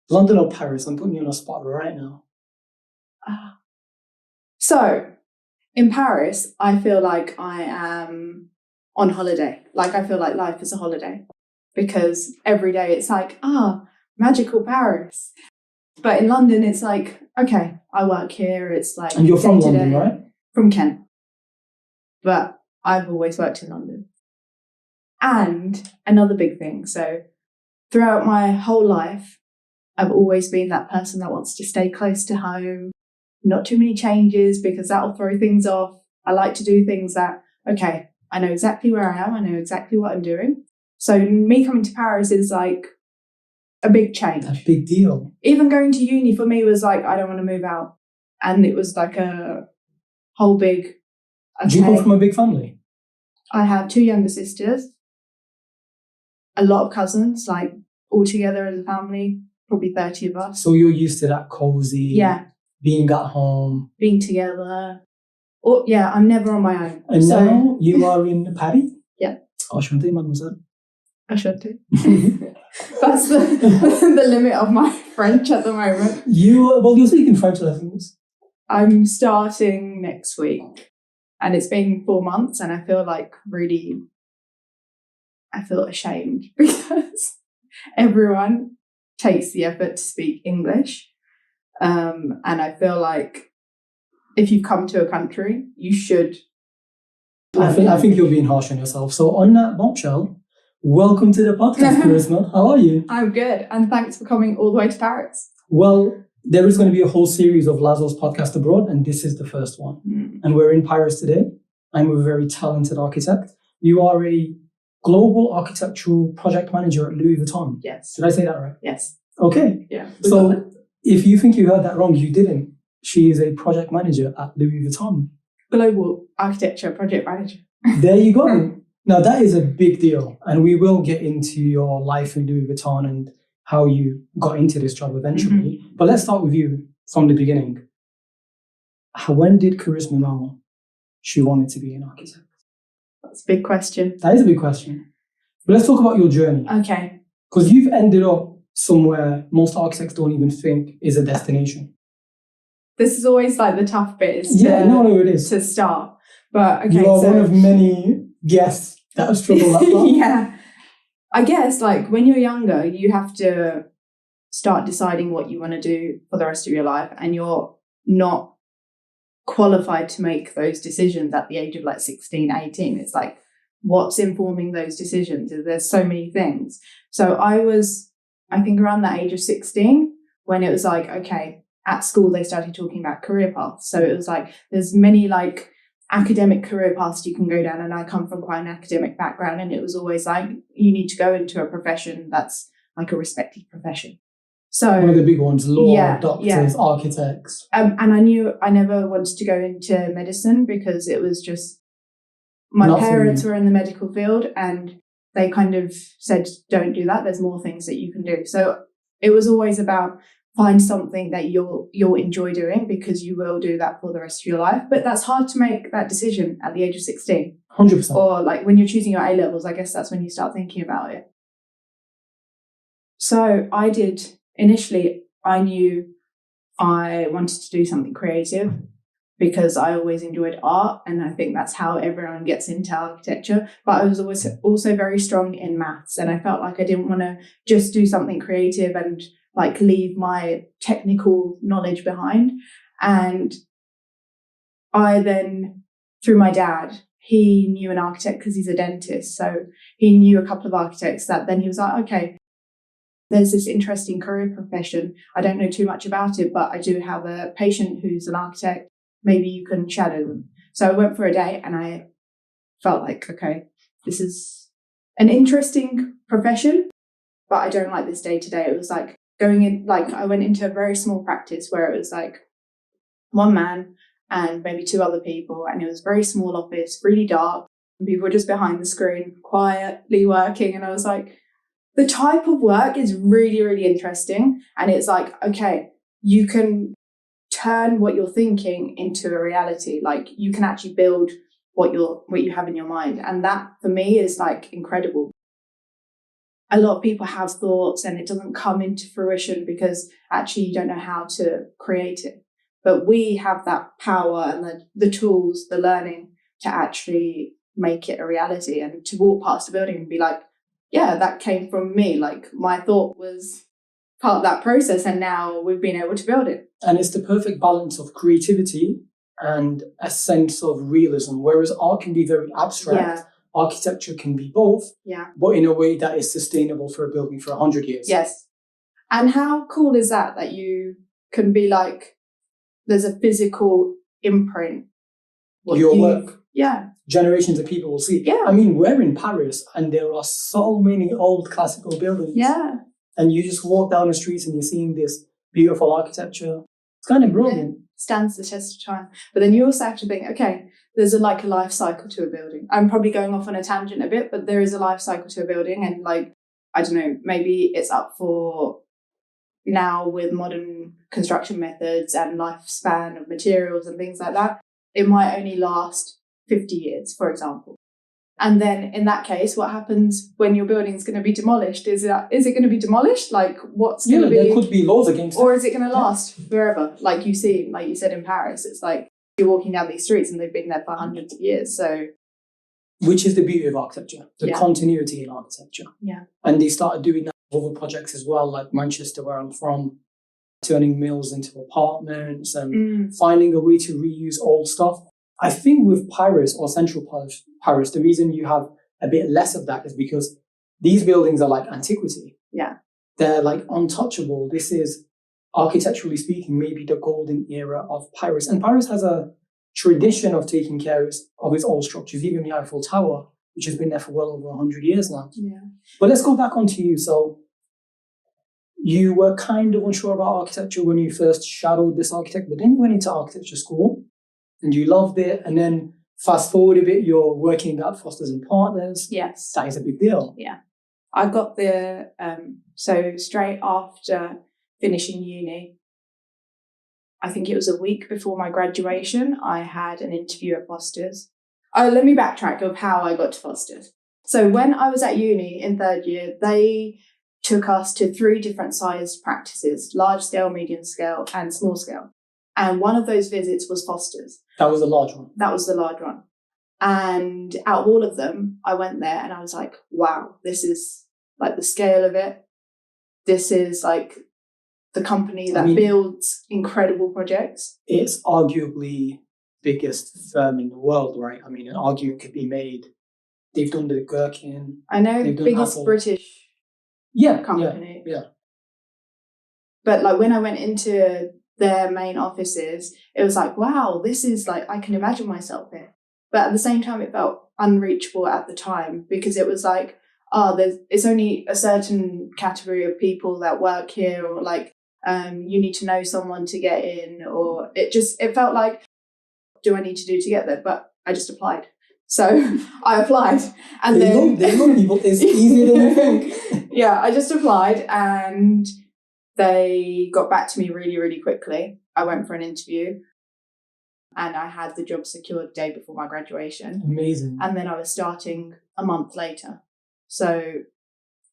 London or Paris? I'm putting you on a spot right now. So, in Paris, I feel like I am on holiday. Like, I feel like life is a holiday because every day it's like, magical Paris. But in London, it's like, okay, I work here. It's like, and you're from London, right? From Kent. But I've always worked in London. And another big thing. So throughout my whole life, I've always been that person that wants to stay close to home. Not too many changes because that'll throw things off. I like to do things that, okay, I know exactly where I am. I know exactly what I'm doing. So me coming to Paris is like a big change. A big deal. Even going to uni for me was like, I don't want to move out. And it was like a whole big... Okay. Do you come from a big family? I have 2 younger sisters, a lot of cousins, like all together as a family, probably 30 of us. So you're used to that cozy, being at home. Being together. Oh, yeah, I'm never on my own. And now you are in Paris? Yeah. Enchanté, mademoiselle. Enchanté. That's the limit of my French at the moment. You're speaking French lessons. I'm starting next week. And it's been 4 months and I feel like I feel ashamed because everyone takes the effort to speak English. And I feel like if you've come to a country, you should. I think you're being harsh on yourself. So on that bombshell, welcome to the podcast, Karisma. How are you? I'm good. And thanks for coming all the way to Paris. Well, there is going to be a whole series of Lazo's podcast abroad, and this is the first one. And we're in Paris today. I'm a very talented architect. You are a global architectural project manager at Louis Vuitton. Yes. Did I say that right? Yes. Okay. Yeah. So if you think you heard that wrong, you didn't. She is a project manager at Louis Vuitton. Global architecture project manager. There you go. Now that is a big deal. And we will get into your life in Louis Vuitton and how you got into this job eventually. Mm-hmm. But let's start with you from the beginning. When did Karisma know she wanted to be an architect? That's a big question. That is a big question. But let's talk about your journey. Okay. Because you've ended up somewhere most architects don't even think is a destination. This is always like the tough bit it is. To start. But okay, you are one of many guests that have struggled that far. Yeah. I guess like when you're younger, you have to start deciding what you want to do for the rest of your life, and you're not qualified to make those decisions at the age of like 16, 18. It's like, what's informing those decisions? There's so many things. So I was, I think around that age of 16 when it was like, okay, at school they started talking about career paths. So it was like, there's many like academic career paths you can go down, and I come from quite an academic background, and it was always like you need to go into a profession that's like a respected profession. So one of the big ones, law, doctors, architects. And I knew I never wanted to go into medicine because it was just my parents were in the medical field and they kind of said, don't do that, there's more things that you can do. So it was always about find something that you'll enjoy doing, because you will do that for the rest of your life. But that's hard to make that decision at the age of 16. 100%. Or like when you're choosing your A-levels, I guess that's when you start thinking about it. So I did, initially, I knew I wanted to do something creative because I always enjoyed art, and I think that's how everyone gets into architecture. But I was always also very strong in maths, and I felt like I didn't want to just do something creative and like leave my technical knowledge behind. And I then, through my dad, he knew an architect because he's a dentist. So he knew a couple of architects that then he was like, okay, there's this interesting career profession. I don't know too much about it, but I do have a patient who's an architect. Maybe you can shadow them. So I went for a day and I felt like, okay, this is an interesting profession, but I don't like this day to day. It was like going in, like I went into a very small practice where it was like one man and maybe 2 other people. And it was a very small office, really dark. And people were just behind the screen, quietly working. And I was like, the type of work is really, really interesting. And it's like, okay, you can turn what you're thinking into a reality. Like you can actually build what you have in your mind. And that for me is like incredible. a lot of people have thoughts and it doesn't come into fruition because actually you don't know how to create it. But we have that power and the tools, the learning to actually make it a reality and to walk past a building and be like, yeah, that came from me. Like my thought was part of that process and now we've been able to build it. And it's the perfect balance of creativity and a sense of realism, whereas art can be very abstract. Architecture can be both, but in a way that is sustainable for a building for 100 years. Yes. And how cool is that you can be like, there's a physical imprint. Your work. Yeah. Generations of people will see. Yeah. I mean, we're in Paris and there are so many old classical buildings. Yeah. And you just walk down the streets and you're seeing this beautiful architecture. It's kind of brilliant. Yeah. Stands the test of time. But then you also have to think, okay, there's a life cycle to a building. I'm probably going off on a tangent a bit, but there is a life cycle to a building. And like, I don't know, maybe it's up for now with modern construction methods and lifespan of materials and things like that. It might only last 50 years, for example. And then in that case, what happens when your building is going to be demolished? Is it going to be demolished? Like what's going to be? There could be laws against it. Or is it going to last forever? Like you said in Paris, it's like you're walking down these streets and they've been there for hundreds of years. So, which is the beauty of architecture, the continuity in architecture. Yeah. And they started doing that with other projects as well, like Manchester, where I'm from, turning mills into apartments and finding a way to reuse old stuff. I think with Paris or central Paris, the reason you have a bit less of that is because these buildings are like antiquity. Yeah. They're like untouchable. This is, architecturally speaking, maybe the golden era of Paris. And Paris has a tradition of taking care of its old structures, even the Eiffel Tower, which has been there for well over 100 years now. Yeah. But let's go back onto you. So you were kind of unsure about architecture when you first shadowed this architect, but then you went into architecture school and you loved it. And then fast forward a bit, you're working at Foster's and Partners. Yes. That is a big deal. Yeah. I got the, so straight after finishing uni, I think it was a week before my graduation, I had an interview at Foster's. Let me backtrack of how I got to Foster's. So when I was at uni in third year, they took us to 3 different sized practices, large scale, medium scale, and small scale. And one of those visits was Foster's. That was a large one. That was the large one. And out of all of them, I went there and I was like, wow, this is like the scale of it. This is like the company that builds incredible projects. It's arguably biggest firm in the world, right? I mean, an argument could be made. They've done the Gherkin. I know, biggest Apple. British company. Yeah. But like when I went into their main offices, it was like, wow, this is like, I can imagine myself there. But at the same time, it felt unreachable at the time because it was like, it's only a certain category of people that work here, or like, you need to know someone to get in, or it felt like, do I need to do to get there? But I just applied. So I applied. And they know people. It's easier than you think. Yeah, I just applied and they got back to me really, really quickly. I went for an interview and I had the job secured the day before my graduation. Amazing. And then I was starting a month later. So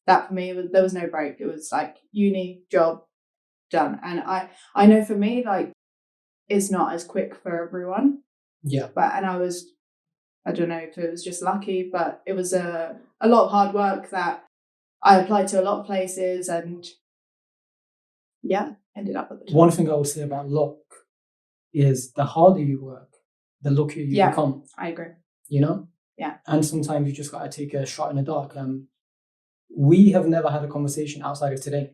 that for me, there was no break. It was like uni, job, done. And I know for me, like, it's not as quick for everyone. Yeah. I don't know if it was just lucky, but it was a lot of hard work that I applied to a lot of places and ended up at the top. One thing I would say about luck is the harder you work, the luckier you become. I agree. You know? Yeah. And sometimes you just got to take a shot in the dark. We have never had a conversation outside of today.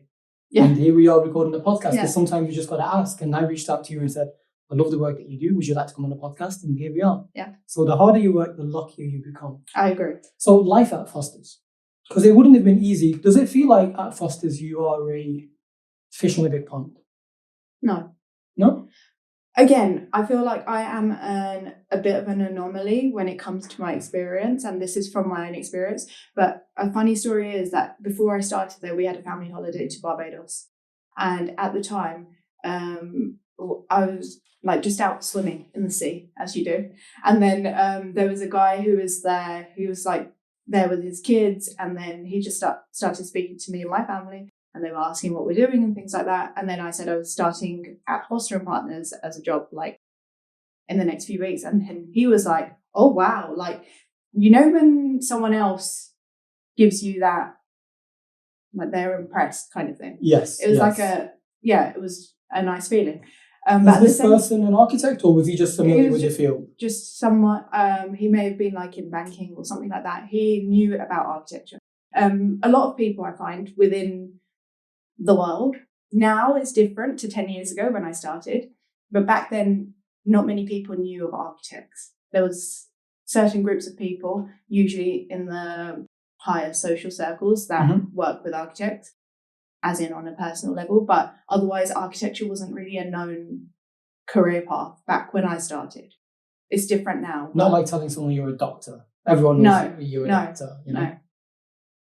Yeah. And here we are recording a podcast because sometimes you just got to ask. And I reached out to you and said, I love the work that you do. Would you like to come on the podcast? And here we are. Yeah. So the harder you work, the luckier you become. I agree. So life at Foster's, because it wouldn't have been easy. Does it feel like at Foster's you are a fish in a big pond? No. No? Again, I feel like I am a bit of an anomaly when it comes to my experience, and this is from my own experience. But a funny story is that before I started there, we had a family holiday to Barbados. And at the time, I was like just out swimming in the sea, as you do. And then there was a guy who was there, who was like there with his kids, and then he just started speaking to me and my family, and they were asking what we're doing and things like that. And then I said I was starting at Foster & Partners as a job, like, in the next few weeks. And he was like, oh, wow. Like, you know, when someone else gives you that, like, they're impressed kind of thing. Yes. It was yes. it was a nice feeling. Was this person an architect, or was he just familiar with your field? Just someone, he may have been like in banking or something like that. He knew about architecture. A lot of people I find within the world now is different to 10 years ago when I started. But back then, not many people knew of architects. There was certain groups of people, usually in the higher social circles, that work with architects, as in on a personal level. But otherwise, architecture wasn't really a known career path back when I started. It's different now. Not like telling someone you're a doctor. Everyone knows you're a doctor. You know? No.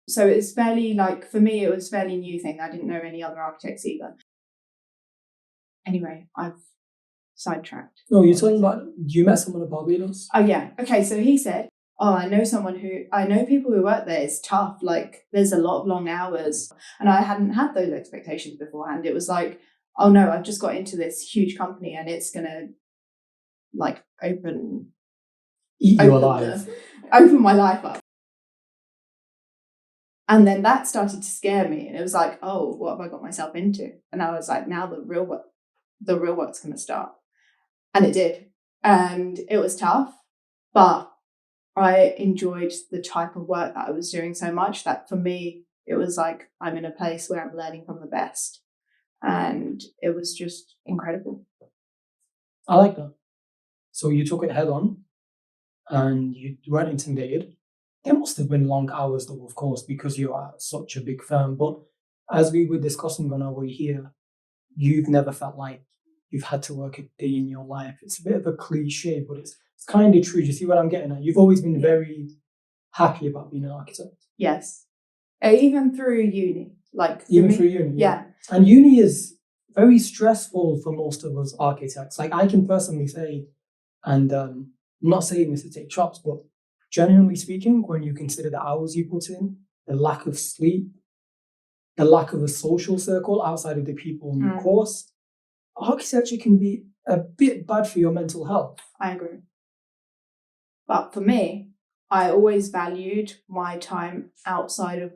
So it's fairly, like, for me, it was a fairly new thing. I didn't know any other architects either. Anyway, I've sidetracked. No, you're talking about, you met someone at Barbados? Oh, yeah. Okay, so he said, I know people who work there. It's tough. Like, there's a lot of long hours. And I hadn't had those expectations beforehand. It was like, oh no, I've just got into this huge company and it's going to, like, open my life up. And then that started to scare me. And it was like, oh, what have I got myself into? And I was like, now the real work's going to start. And it did. And it was tough, but I enjoyed the type of work that I was doing so much that for me, it was like, I'm in a place where I'm learning from the best. And it was just incredible. I like that. So you took it head on and you weren't intimidated. There must have been long hours though, of course, because you are such a big firm. But as we were discussing on our way here, you've never felt like you've had to work a day in your life. It's a bit of a cliche, but it's kind of true. Do you see what I'm getting at? You've always been very happy about being an architect. Yes. Even through uni. Through uni? Yeah. And uni is very stressful for most of us architects. Like, I can personally say, and I'm not saying this to take shots, but generally speaking, when you consider the hours you put in, the lack of sleep, the lack of a social circle outside of the people in your course, architecture can be a bit bad for your mental health. I agree. But for me, I always valued my time outside of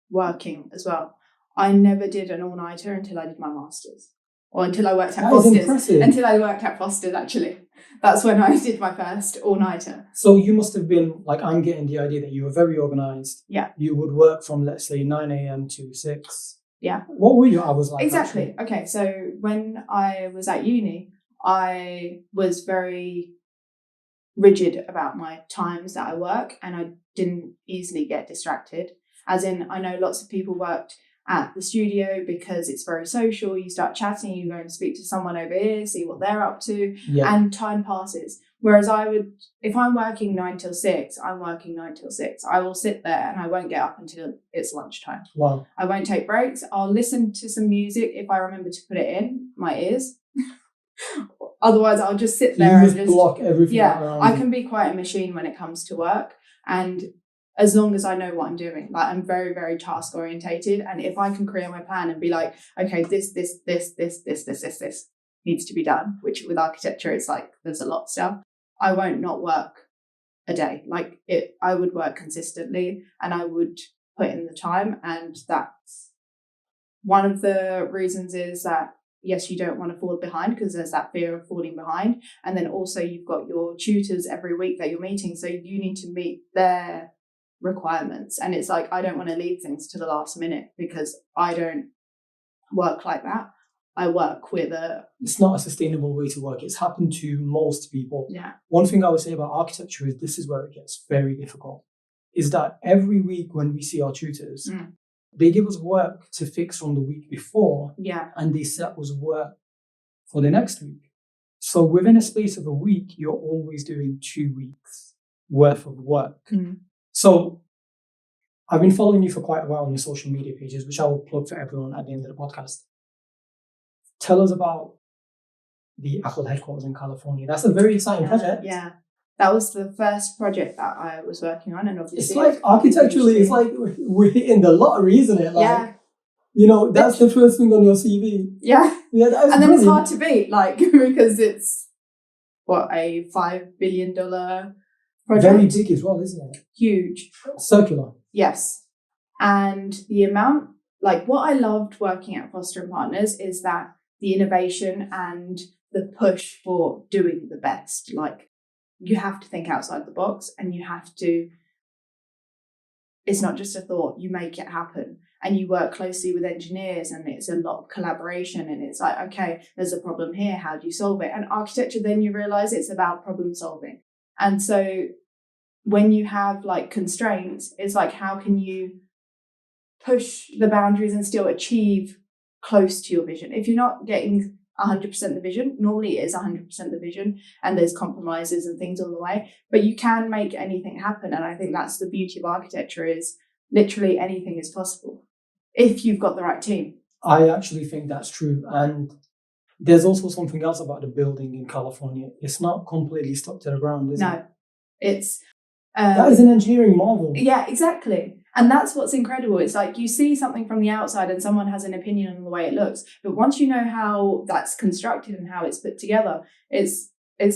working as well. I never did an all-nighter until I did my master's, or until I worked at Foster's. Until I worked at Foster's, actually. That's when I did my first all-nighter. So you must have been, like, I'm getting the idea that you were very organised. Yeah. You would work from, let's say, 9 a.m. to 6. Yeah. What were your hours like? Exactly. Actually? Okay, so when I was at uni, I was very rigid about my times that I work, and I didn't easily get distracted. As in, I know lots of people worked at the studio because it's very social. You start chatting, you go and speak to someone over here, see what they're up to, and time passes. Whereas if I'm working 9 till 6, I'm working 9 till 6. I will sit there and I won't get up until it's lunchtime. Wow. I won't take breaks. I'll listen to some music if I remember to put it in my ears. Otherwise, I'll just sit there and just block everything. Yeah, I can be quite a machine when it comes to work, and as long as I know what I'm doing, like, I'm very, very task orientated. And if I can create my plan and be like, okay, this needs to be done, which with architecture, it's like, there's a lot of stuff. I won't not work a day. Like, I would work consistently and I would put in the time. And that's one of the reasons is that, yes, you don't want to fall behind because there's that fear of falling behind. And then also you've got your tutors every week that you're meeting. So you need to meet their requirements. And it's like, I don't want to leave things to the last minute because I don't work like that. I work with It's not a sustainable way to work. It's happened to most people. Yeah. One thing I would say about architecture is this is where it gets very difficult, is that every week when we see our tutors, they give us work to fix from the week before. Yeah. And they set us work for the next week. So within a space of a week, you're always doing 2 weeks worth of work. So I've been following you for quite a while on your social media pages, which I will plug for everyone at the end of the podcast. Tell us about the Apple headquarters in California. That's a very exciting project. Yeah. That was the first project that I was working on, and obviously it's like architecturally, it's like we're hitting the lottery, isn't it? Like, yeah, you know, that's the first thing on your CV. yeah, Yeah, that is and then brilliant. it's hard to beat, like because it's a $5 billion project. Very big as well, isn't it? Huge. Circular. Yes, and the amount, like what I loved working at Foster and Partners is that the innovation and the push for doing the best, like you have to think outside the box, and you have to, it's not just a thought, you make it happen, and you work closely with engineers, and it's a lot of collaboration, and it's like, okay, there's a problem here, how do you solve it? And architecture, then you realize it's about problem solving. And so when you have like constraints, it's like, how can you push the boundaries and still achieve close to your vision? If you're not getting 100% the vision, normally it is 100% the vision, and there's compromises and things on the way, but you can make anything happen. And I think that's the beauty of architecture, is literally anything is possible if you've got the right team. I actually think that's true. And there's also something else about the building in California. It's not completely stuck to the ground, is it? No, it's that is an engineering marvel. Yeah, exactly. And that's what's incredible. It's like you see something from the outside and someone has an opinion on the way it looks, but once you know how that's constructed and how it's put together, it's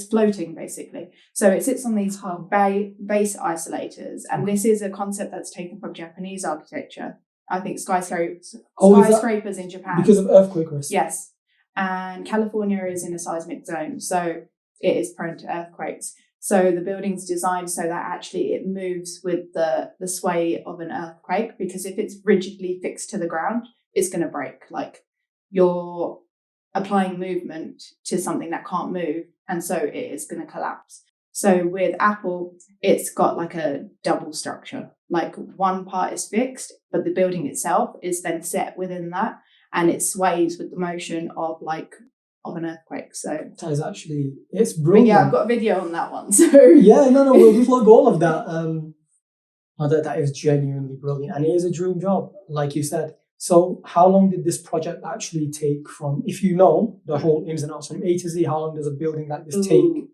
floating basically. So it sits on these base isolators, and this is a concept that's taken from Japanese architecture. I think skyscrapers in Japan. Because of earthquake risk. Yes. And California is in a seismic zone, so it is prone to earthquakes. So the building's designed so that actually it moves with the sway of an earthquake, because if it's rigidly fixed to the ground, it's going to break. Like, you're applying movement to something that can't move, and so it is going to collapse. So with Apple, it's got like a double structure. Like, one part is fixed, but the building itself is then set within that, and it sways with the motion of an earthquake. So that is actually, it's brilliant. But yeah, I've got a video on that one. So yeah, no, we'll plug all of that. That is genuinely brilliant, and it is a dream job, like you said. So how long did this project actually take from, if you know the whole ins and outs from A to Z, how long does a building like this take?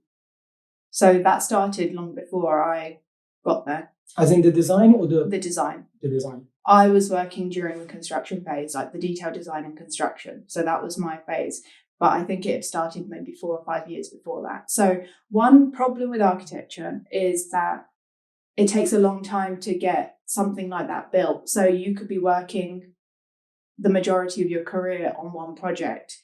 So that started long before I got there. As in the design or the design? The design. I was working during the construction phase, like the detailed design and construction. So that was my phase. But I think it had started maybe 4 or 5 years before that. So one problem with architecture is that it takes a long time to get something like that built. So you could be working the majority of your career on one project,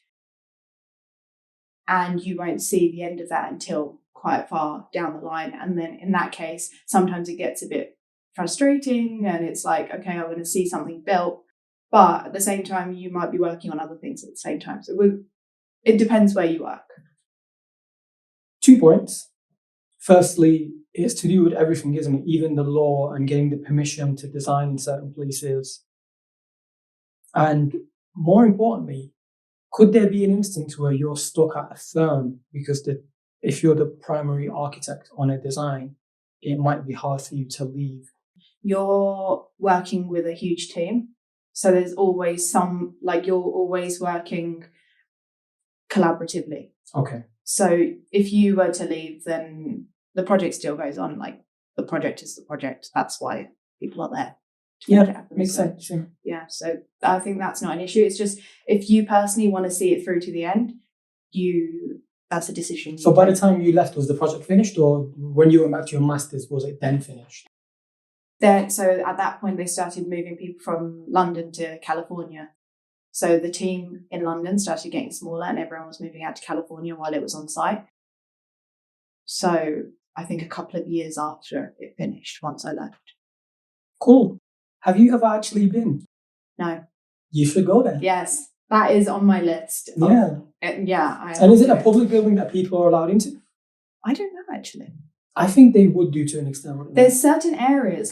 and you won't see the end of that until quite far down the line. And then in that case, sometimes it gets a bit frustrating, and it's like, okay, I want to see something built. But at the same time, you might be working on other things at the same time. So it depends where you work. 2 points. Firstly, it's to do with everything, isn't it? Even the law and getting the permission to design in certain places. And more importantly, could there be an instance where you're stuck at a firm because if you're the primary architect on a design, it might be hard for you to leave? You're working with a huge team. So there's always you're always working collaboratively. Okay. So if you were to leave, then the project still goes on. Like, the project is the project. That's why people are there. Yeah, makes sense. Yeah, so I think that's not an issue. It's just, if you personally want to see it through to the end, that's a decision. So by the time you left, was the project finished, or when you went back to your master's, was it then finished? So at that point, they started moving people from London to California. So the team in London started getting smaller, and everyone was moving out to California while it was on site. So I think a couple of years after it finished, once I left. Cool. Have you ever actually been? No. You should go there. Yes, that is on my list. Yeah. And is it a public building that people are allowed into? I don't know, actually. I think they would do to an extent. There's certain areas.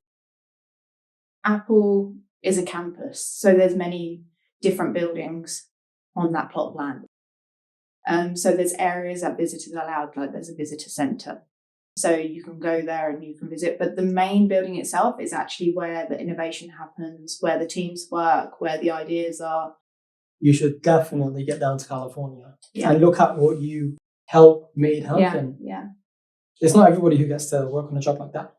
Apple is a campus, so there's many different buildings on that plot of land. So there's areas that visitors are allowed, like there's a visitor centre. So you can go there and you can visit. But the main building itself is actually where the innovation happens, where the teams work, where the ideas are. You should definitely get down to California and look at what you made happen. Yeah. It's not everybody who gets to work on a job like that.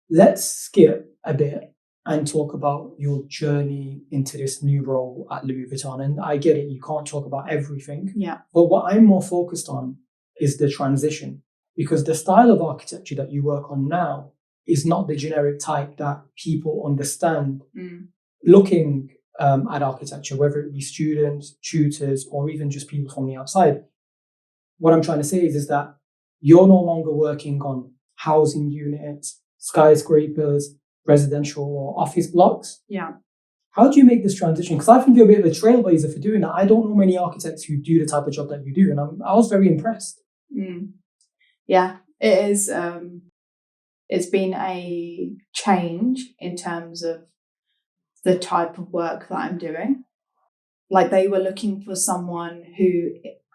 Let's skip a bit and talk about your journey into this new role at Louis Vuitton. And I get it, you can't talk about everything. Yeah. But what I'm more focused on is the transition, because the style of architecture that you work on now is not the generic type that people understand looking at architecture, whether it be students, tutors, or even just people from the outside. What I'm trying to say is that you're no longer working on housing units, skyscrapers, residential or office blocks. Yeah. How do you make this transition? Because I think you're a bit of a trailblazer for doing that. I don't know many architects who do the type of job that you do, and I was very impressed. Yeah, it is. It's been a change in terms of the type of work that I'm doing. Like, they were looking for someone who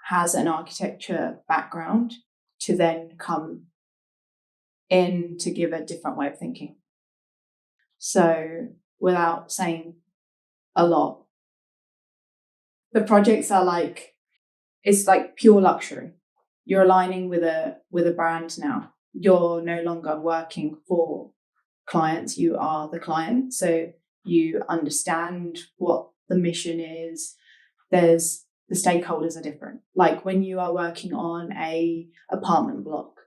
has an architecture background to then come in to give a different way of thinking. So, without saying a lot, the projects are like, it's like pure luxury. You're aligning with a brand now. You're no longer working for clients, you are the client. So you understand what the mission is. The stakeholders are different. Like, when you are working on a apartment block,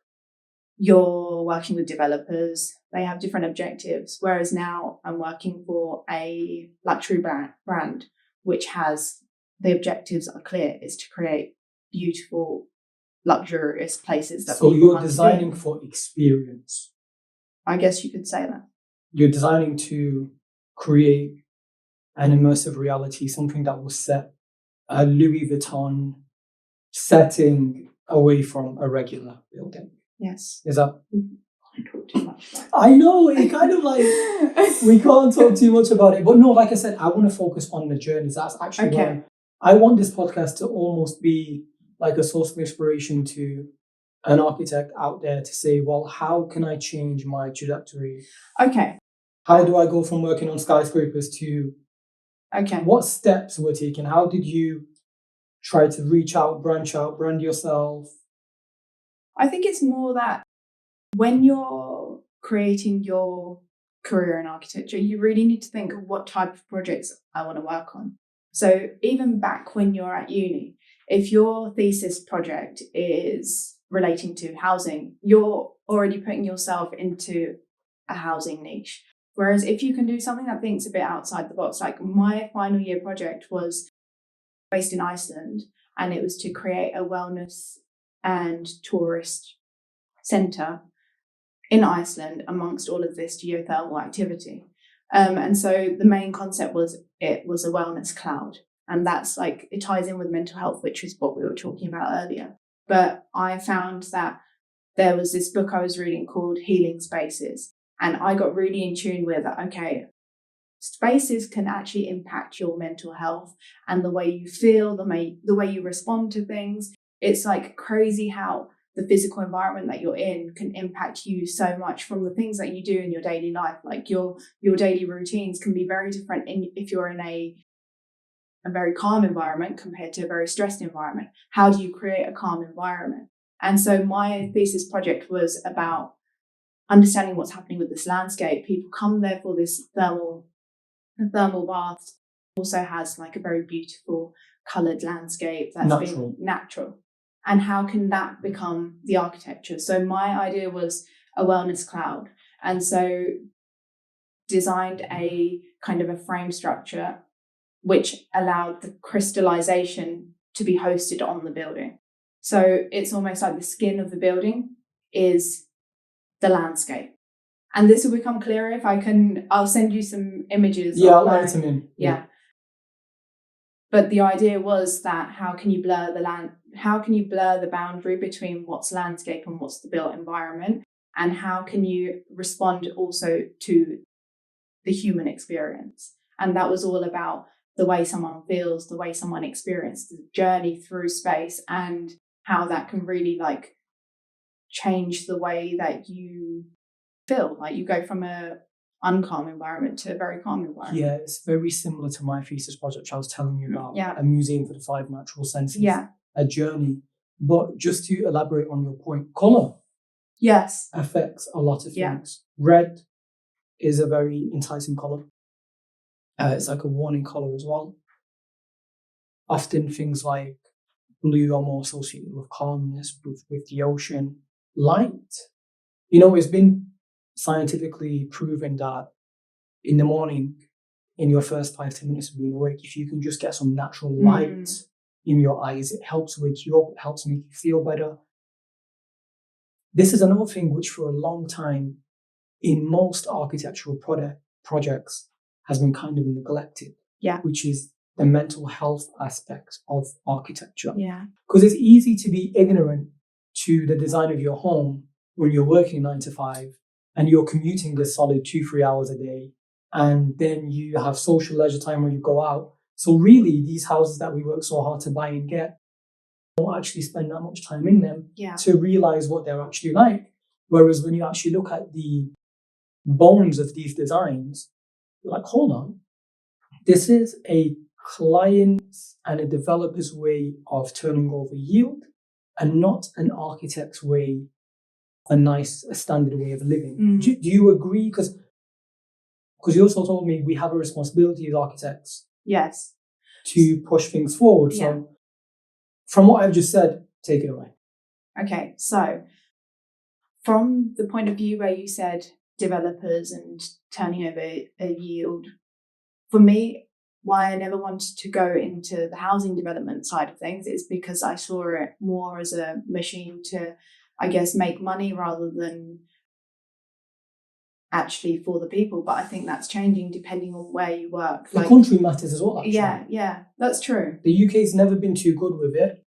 you're working with developers, they have different objectives. Whereas now I'm working for a luxury brand, which has, the objectives are clear, is to create beautiful, luxurious places that so people you're want to designing be. for experience. I guess you could say that. You're designing to create an immersive reality, something that will set a Louis Vuitton setting away from a regular building. Yes. Is that? I talk too much about it. I know, it kind of like, we can't talk too much about it. But no, like I said, I want to focus on the journeys. That's actually why I want this podcast to almost be like a source of inspiration to an architect out there to say, well, how can I change my trajectory? Okay. How do I go from working on skyscrapers to Okay. what steps were taken? How did you try to reach out, branch out, brand yourself? I think it's more that when you're creating your career in architecture, you really need to think of what type of projects I want to work on. So even back when you're at uni, if your thesis project is relating to housing, you're already putting yourself into a housing niche. Whereas if you can do something that thinks a bit outside the box, like my final year project was based in Iceland, and it was to create a wellness and tourist centre in Iceland amongst all of this geothermal activity. And so the main concept was, it was a wellness cloud. And that's like, it ties in with mental health, which is what we were talking about earlier. But I found that there was this book I was reading called Healing Spaces. And I got really in tune with, okay, spaces can actually impact your mental health and the way you feel, the way you respond to things. It's like crazy how the physical environment that you're in can impact you so much from the things that you do in your daily life. Like your daily routines can be very different if you're in a very calm environment compared to a very stressed environment. How do you create a calm environment? And so my thesis project was about understanding what's happening with this landscape. People come there for this thermal bath. Also has like a very beautiful coloured landscape that's been natural. And how can that become the architecture? So my idea was a wellness cloud. And so designed a kind of a frame structure which allowed the crystallization to be hosted on the building. So it's almost like the skin of the building is the landscape. And this will become clearer if I can. I'll send you some images. Yeah, I'll edit them in. Yeah. But the idea was that how can you blur the boundary between what's landscape and what's the built environment? And how can you respond also to the human experience? And that was all about the way someone feels, the way someone experiences the journey through space, and how that can really like change the way that you feel. Like you go from a uncalm environment to a very calm environment. Yeah, it's very similar to my thesis project I was telling you about. Yeah. A museum for the 5 natural senses. Yeah. A journey. But just to elaborate on your point, colour. Yes. affects a lot of Yeah. things. Red is a very enticing color. It's like a warning color as well. Often things like blue are more associated with calmness, with the ocean. Light, it's been scientifically proven that in the morning, in your first 5-10 minutes of being awake, if you can just get some natural light in your eyes, it helps wake you up, it helps make you feel better. This is another thing which for a long time in most architectural projects has been kind of neglected, which is the mental health aspect of architecture. Because it's easy to be ignorant to the design of your home when you're working 9 to 5 and you're commuting a solid 2-3 hours a day, and then you have social leisure time when you go out. So really, these houses that we work so hard to buy and get, don't actually spend that much time in them to realize what they're actually like. Whereas when you actually look at the bones of these designs, you're like, hold on, this is a client's and a developer's way of turning over yield and not an architect's way, a standard way of living. Do you agree? Because you also told me we have a responsibility as architects to push things forward. So from what I've just said, take it away. Okay, so from the point of view where you said developers and turning over a yield, for me, why I never wanted to go into the housing development side of things is because I saw it more as a machine to, I guess, make money rather than actually for the people. But I think that's changing depending on where you work. The country matters as well, actually. Yeah, that's true. The UK's never been too good with it.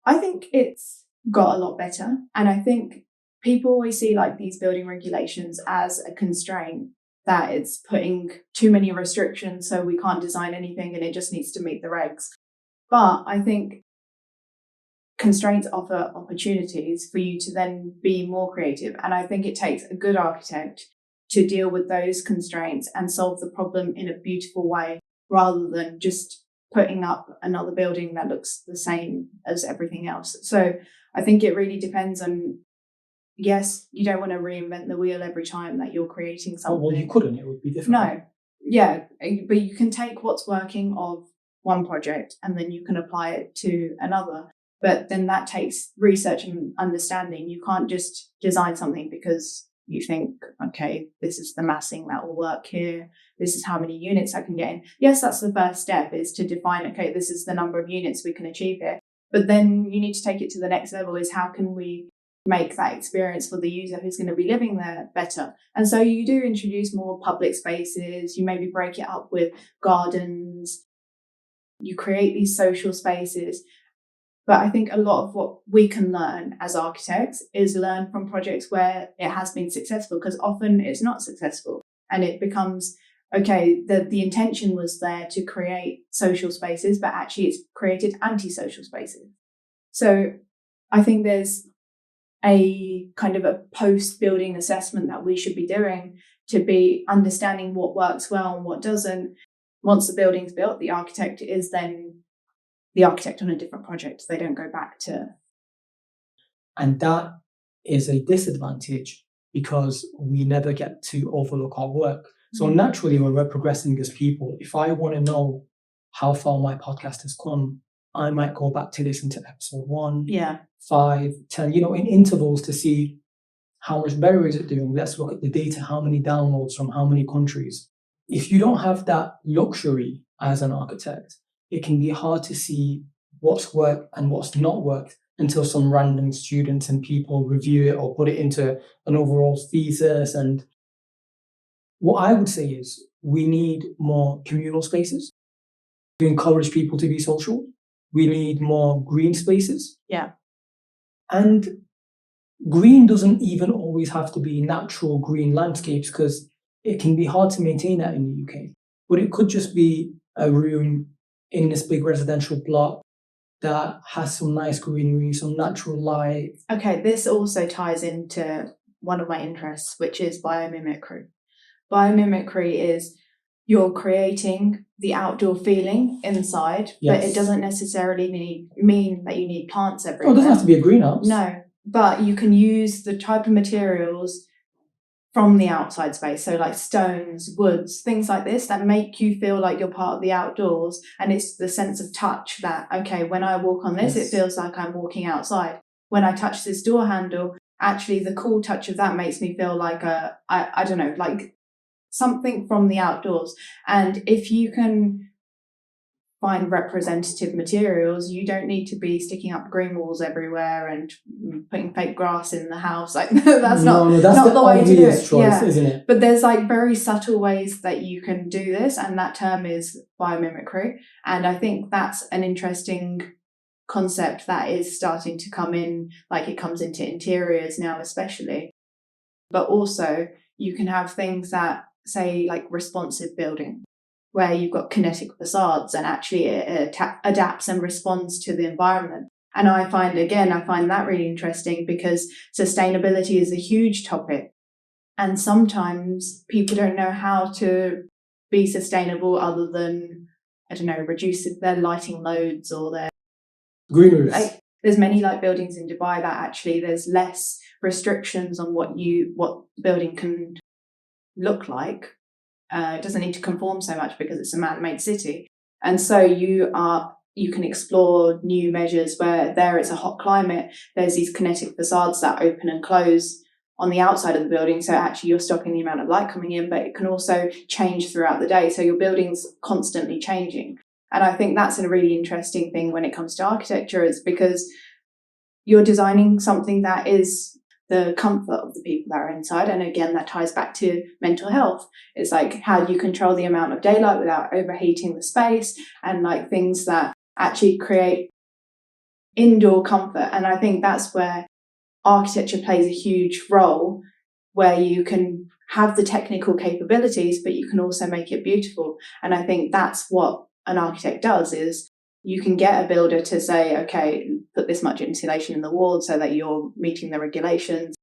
I think it's got a lot better. And I think people always see like these building regulations as a constraint, that it's putting too many restrictions so we can't design anything and it just needs to meet the regs. But I think constraints offer opportunities for you to then be more creative. And I think it takes a good architect to deal with those constraints and solve the problem in a beautiful way, rather than just putting up another building that looks the same as everything else. So I think it really depends on, yes, you don't want to reinvent the wheel every time that you're creating something. Well, you couldn't. It would be different. No. Yeah. But you can take what's working of one project and then you can apply it to another. But then that takes research and understanding. You can't just design something because you think, okay, this is the massing that will work here. This is how many units I can get in. Yes, that's the first step, is to define, okay, this is the number of units we can achieve here. But then you need to take it to the next level, is how can we make that experience for the user who's going to be living there better. And so you do introduce more public spaces, you maybe break it up with gardens, you create these social spaces. But I think a lot of what we can learn as architects is learn from projects where it has been successful, because often it's not successful and it becomes, okay, the intention was there to create social spaces, but actually it's created anti-social spaces. So I think there's a kind of a post-building assessment that we should be doing to be understanding what works well and what doesn't. Once the building's built, the architect is then the architect on a different project. They don't go back to. And that is a disadvantage because we never get to overlook our work. So naturally, when we're progressing as people, if I want to know how far my podcast has come, I might go back to listen to episode 1, 5, 10, in intervals to see how much better is it doing. Let's look at the data, how many downloads from how many countries. If you don't have that luxury as an architect, it can be hard to see what's worked and what's not worked until some random students and people review it or put it into an overall thesis. And what I would say is we need more communal spaces. We encourage people to be social. We need more green spaces. Yeah. And green doesn't even always have to be natural green landscapes, because it can be hard to maintain that in the UK. But it could just be a room in this big residential block that has some nice greenery, some natural light. Okay, this also ties into one of my interests, which is biomimicry. Biomimicry is you're creating the outdoor feeling inside, but it doesn't necessarily mean that you need plants everywhere. Oh, it doesn't have to be a greenhouse. No, but you can use the type of materials from the outside space. So like stones, woods, things like this that make you feel like you're part of the outdoors. And it's the sense of touch that, okay, when I walk on this, Yes. it feels like I'm walking outside. When I touch this door handle, actually the cool touch of that makes me feel like I don't know, like something from the outdoors. And if you can find representative materials, you don't need to be sticking up green walls everywhere and putting fake grass in the house. Like that's not the way to do it. Choice, isn't it? But there's like very subtle ways that you can do this, and that term is biomimicry. And I think that's an interesting concept that is starting to come in, like it comes into interiors now especially. But also you can have things that say like responsive building, where you've got kinetic facades and actually it adapts and responds to the environment. And I find that really interesting because sustainability is a huge topic. And sometimes people don't know how to be sustainable other than, I don't know, reduce their lighting loads or their green roofs. Like, there's many like buildings in Dubai that actually there's less restrictions on what the building can look like. It doesn't need to conform so much because it's a man-made city. And so you can explore new measures where there it's a hot climate. There's these kinetic facades that open and close on the outside of the building. So actually you're stopping the amount of light coming in, but it can also change throughout the day. So your building's constantly changing. And I think that's a really interesting thing when it comes to architecture, is because you're designing something that is the comfort of the people that are inside. And again, that ties back to mental health. It's like, how do you control the amount of daylight without overheating the space, and like things that actually create indoor comfort. And I think that's where architecture plays a huge role, where you can have the technical capabilities, but you can also make it beautiful. And I think that's what an architect does, is you can get a builder to say, okay, put this much insulation in the wall so that you're meeting the regulations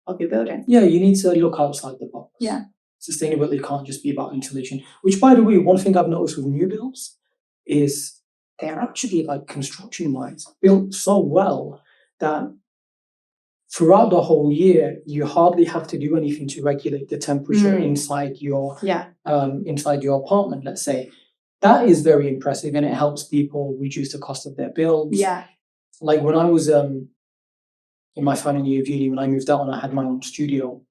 of your building. Yeah, you need to look outside the box. Yeah. Sustainability can't just be about insulation, which, by the way, one thing I've noticed with new builds is they're actually, like, construction-wise, built so well that throughout the whole year, you hardly have to do anything to regulate the temperature inside your apartment, let's say. That is very impressive, and it helps people reduce the cost of their bills. Yeah. Like when I was in my final year of uni, when I moved out and I had my own studio.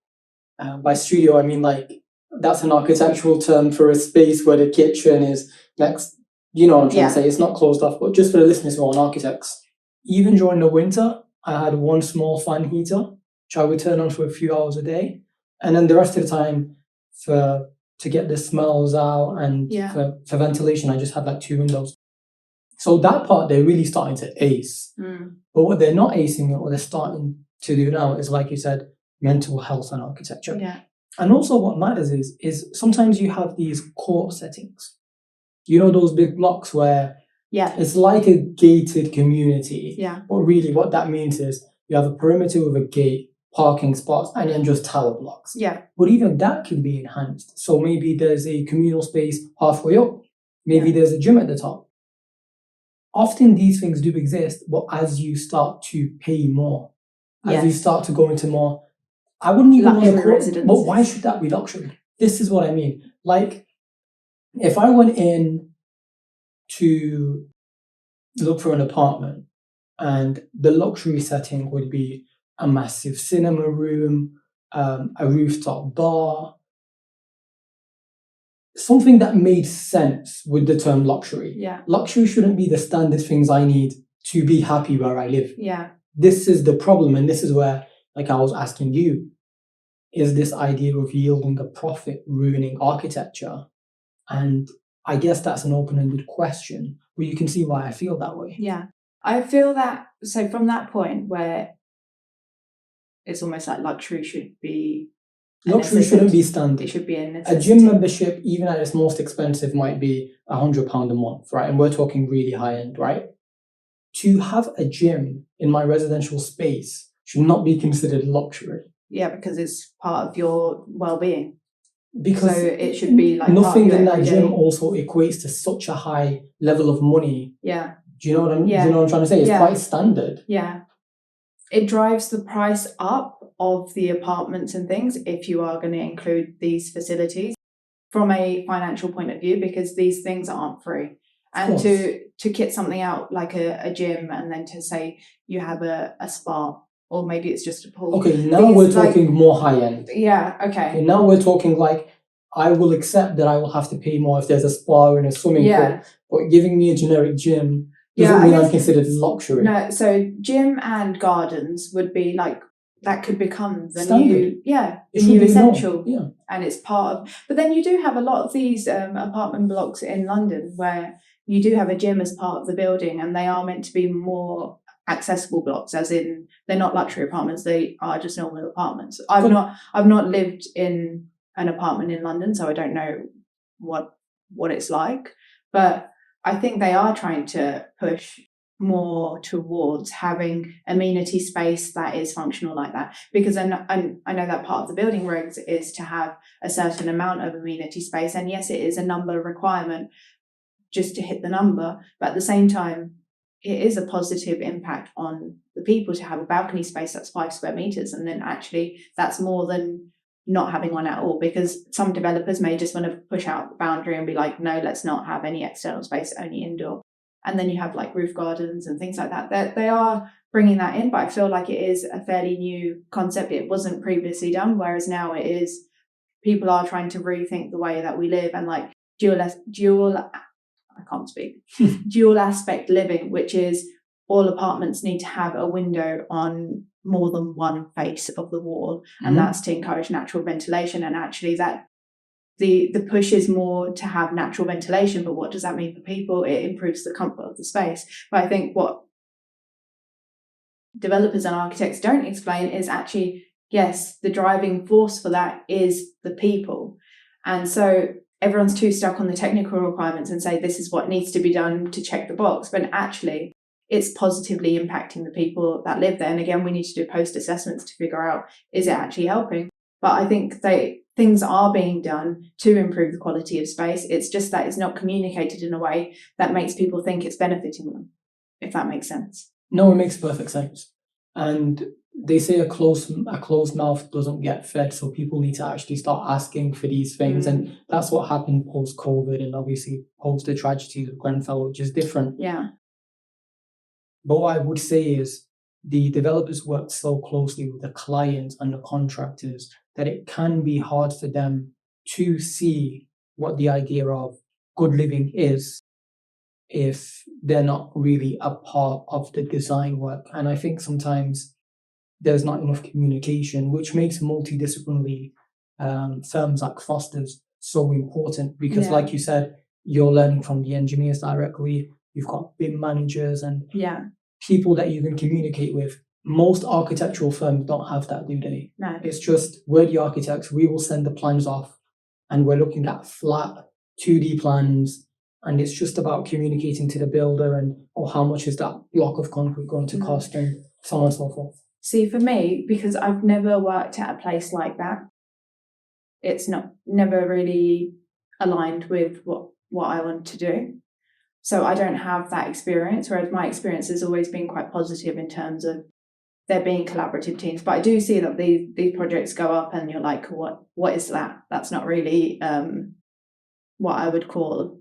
By studio, I mean like that's an architectural term for a space where the kitchen is next. You know what I'm trying to say? It's not closed off, but just for the listeners who aren't architects. Even during the winter, I had one small fan heater, which I would turn on for a few hours a day, and then the rest of the time to get the smells out and for ventilation, I just had like 2 windows. So that part, they're really starting to ace. But what they're not acing, or what they're starting to do now, is, like you said, mental health and architecture. Yeah. And also what matters is sometimes you have these court settings. You know, those big blocks where it's like a gated community. Yeah. But really what that means is you have a perimeter with a gate, parking spots, and then just tower blocks. Yeah. But even that can be enhanced. So maybe there's a communal space halfway up. Maybe there's a gym at the top. Often these things do exist, but as you start to pay more, as you start to go into more, I wouldn't even want to call it, but why should that be luxury? This is what I mean. Like, if I went in to look for an apartment and the luxury setting would be a massive cinema room, a rooftop bar, something that made sense with the term luxury. Yeah. Luxury shouldn't be the standard things I need to be happy where I live. Yeah. This is the problem, and this is where, like I was asking you, is this idea of yielding a profit ruining architecture? And I guess that's an open-ended question, but you can see why I feel that way. Yeah. I feel that, so from that point where it's almost like luxury should be... Luxury shouldn't be standard. It should be a necessity. A gym membership, even at its most expensive, might be £100 a month, right? And we're talking really high-end, right? To have a gym in my residential space should not be considered luxury. Yeah, because it's part of your well-being. Because so it should be like nothing in that gym also equates to such a high level of money. Yeah. Do you know what I'm trying to say? It's quite standard. Yeah. it drives the price up of the apartments and things if you are going to include these facilities from a financial point of view, because these things aren't free. And to kit something out like a gym, and then to say you have a spa, or maybe it's just a pool. Okay, now we're talking more high end. Yeah, okay. Now we're talking like, I will accept that I will have to pay more if there's a spa and a swimming pool, but giving me a generic gym doesn't mean I'm considered luxury. No, so gym and gardens would be like, that could become the standard. New essential. Yeah. And it's part of, but then you do have a lot of these apartment blocks in London where you do have a gym as part of the building, and they are meant to be more accessible blocks, as in they're not luxury apartments, they are just normal apartments. I've not lived in an apartment in London, so I don't know what it's like, but I think they are trying to push more towards having amenity space that is functional like that, because I know that part of the building regs is to have a certain amount of amenity space, and yes, it is a number requirement just to hit the number, but at the same time it is a positive impact on the people to have a balcony space that's 5 square meters, and then actually that's more than not having one at all, because some developers may just want to push out the boundary and be like, no, let's not have any external space, only indoor. And then you have like roof gardens and things like that. They are bringing that in, but I feel like it is a fairly new concept. It wasn't previously done, whereas now it is. People are trying to rethink the way that we live, and like dual aspect living, which is all apartments need to have a window on more than one face of the wall, and that's to encourage natural ventilation. And actually that the push is more to have natural ventilation, but what does that mean for people? It improves the comfort of the space. But I think what developers and architects don't explain is actually, yes, the driving force for that is the people. And so everyone's too stuck on the technical requirements and say this is what needs to be done to check the box, but actually it's positively impacting the people that live there. And again, we need to do post assessments to figure out, is it actually helping? But I think things are being done to improve the quality of space. It's just that it's not communicated in a way that makes people think it's benefiting them, if that makes sense. No, it makes perfect sense. And they say a closed mouth doesn't get fed, so people need to actually start asking for these things. And that's what happened post-COVID, and obviously post the tragedy of Grenfell, which is different. Yeah. But what I would say is the developers work so closely with the clients and the contractors that it can be hard for them to see what the idea of good living is if they're not really a part of the design work. And I think sometimes there's not enough communication, which makes multidisciplinary firms like Foster's so important, because like you said, you're learning from the engineers directly. You've got BIM managers and people that you can communicate with. Most architectural firms don't have that, do they? No. It's just, we're the architects, we will send the plans off, and we're looking at flat 2D plans, and it's just about communicating to the builder and, how much is that block of concrete going to cost, and so on and so forth. See, for me, because I've never worked at a place like that, it's never really aligned with what I want to do. So I don't have that experience, whereas my experience has always been quite positive in terms of there being collaborative teams. But I do see that these projects go up and you're like, what is that? That's not really what I would call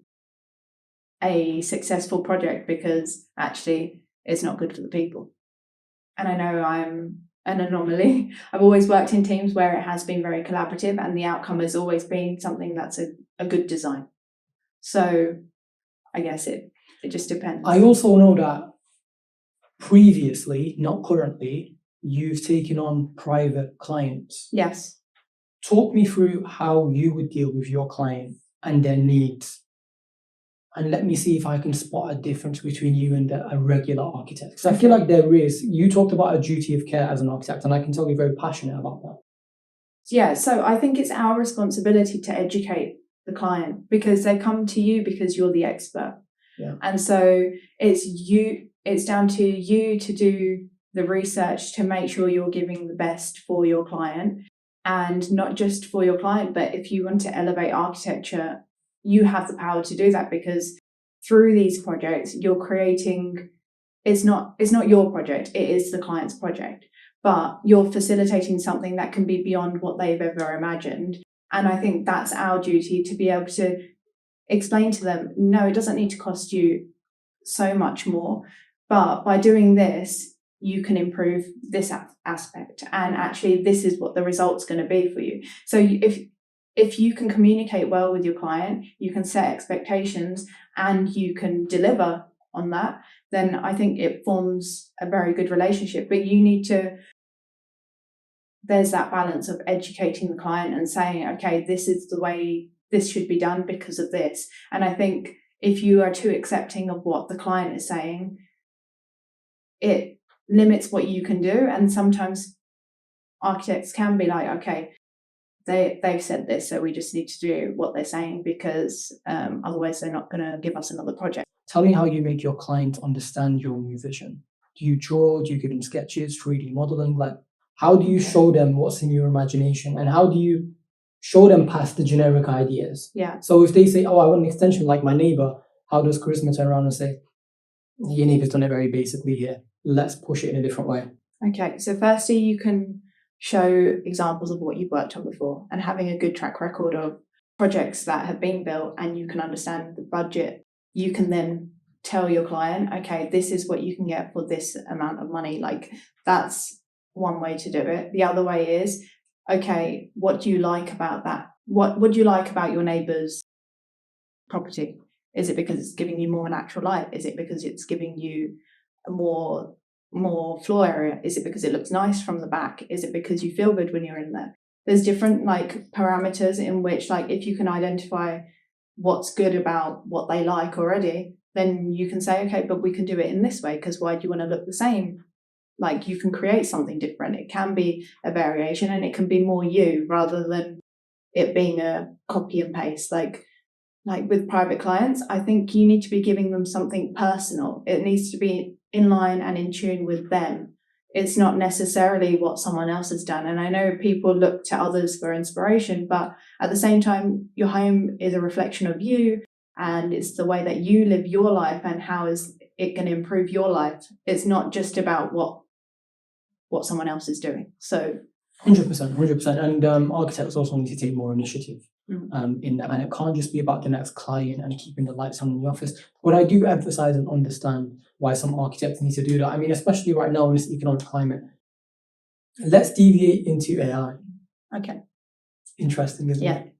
a successful project, because actually it's not good for the people. And I know I'm an anomaly. I've always worked in teams where it has been very collaborative, and the outcome has always been something that's a good design. So I guess it just depends. I also know that previously, not currently, you've taken on private clients. Yes. Talk me through how you would deal with your client and their needs. And let me see if I can spot a difference between you and a regular architect. Because I feel like there is. You talked about a duty of care as an architect, and I can tell you're very passionate about that. Yeah, so I think it's our responsibility to educate the client, because they come to you because you're the expert. Yeah. And so it's down to you to do the research to make sure you're giving the best for your client, and not just for your client, but if you want to elevate architecture, you have the power to do that, because through these projects, you're creating it's not your project, it is the client's project, but you're facilitating something that can be beyond what they've ever imagined. And I think that's our duty, to be able to explain to them, no, it doesn't need to cost you so much more, but by doing this, you can improve this aspect, and actually this is what the result's going to be for you. So if you can communicate well with your client, you can set expectations, and you can deliver on that, then I think it forms a very good relationship. But you need to, there's that balance of educating the client and saying, okay, this is the way this should be done because of this. And I think if you are too accepting of what the client is saying, it limits what you can do. And sometimes architects can be like, okay, they've said this, so we just need to do what they're saying, because otherwise they're not going to give us another project. Tell me how you make your client understand your new vision. Do you draw? Do you give them sketches, 3D modeling? Like, how do you show them what's in your imagination, and how do you show them past the generic ideas? Yeah. So if they say, oh, I want an extension like my neighbor, how does Karisma turn around and say, your neighbor's done it very basically here, let's push it in a different way? Okay, so firstly, you can show examples of what you've worked on before, and having a good track record of projects that have been built, and you can understand the budget. You can then tell your client, okay, this is what you can get for this amount of money. Like, that's one way to do it. The other way is, okay, what do you like about that? What do you like about your neighbour's property? Is it because it's giving you more natural light? Is it because it's giving you more floor area? Is it because it looks nice from the back? Is it because you feel good when you're in there? There's different like parameters in which, like, if you can identify what's good about what they like already, then you can say, okay, but we can do it in this way, because why do you want to look the same? Like, you can create something different. It can be a variation, and it can be more you rather than it being a copy and paste. Like with private clients, I think you need to be giving them something personal. It needs to be in line and in tune with them. It's not necessarily what someone else has done. And I know people look to others for inspiration, but at the same time, your home is a reflection of you, and it's the way that you live your life, and how is it going to improve your life. It's not just about what someone else is doing. So 100%. And architects also need to take more initiative in that. And it can't just be about the next client and keeping the lights on in the office. But I do emphasize and understand why some architects need to do that. I mean, especially right now in this economic climate. Let's deviate into AI. Okay. Interesting, isn't Yeah. it?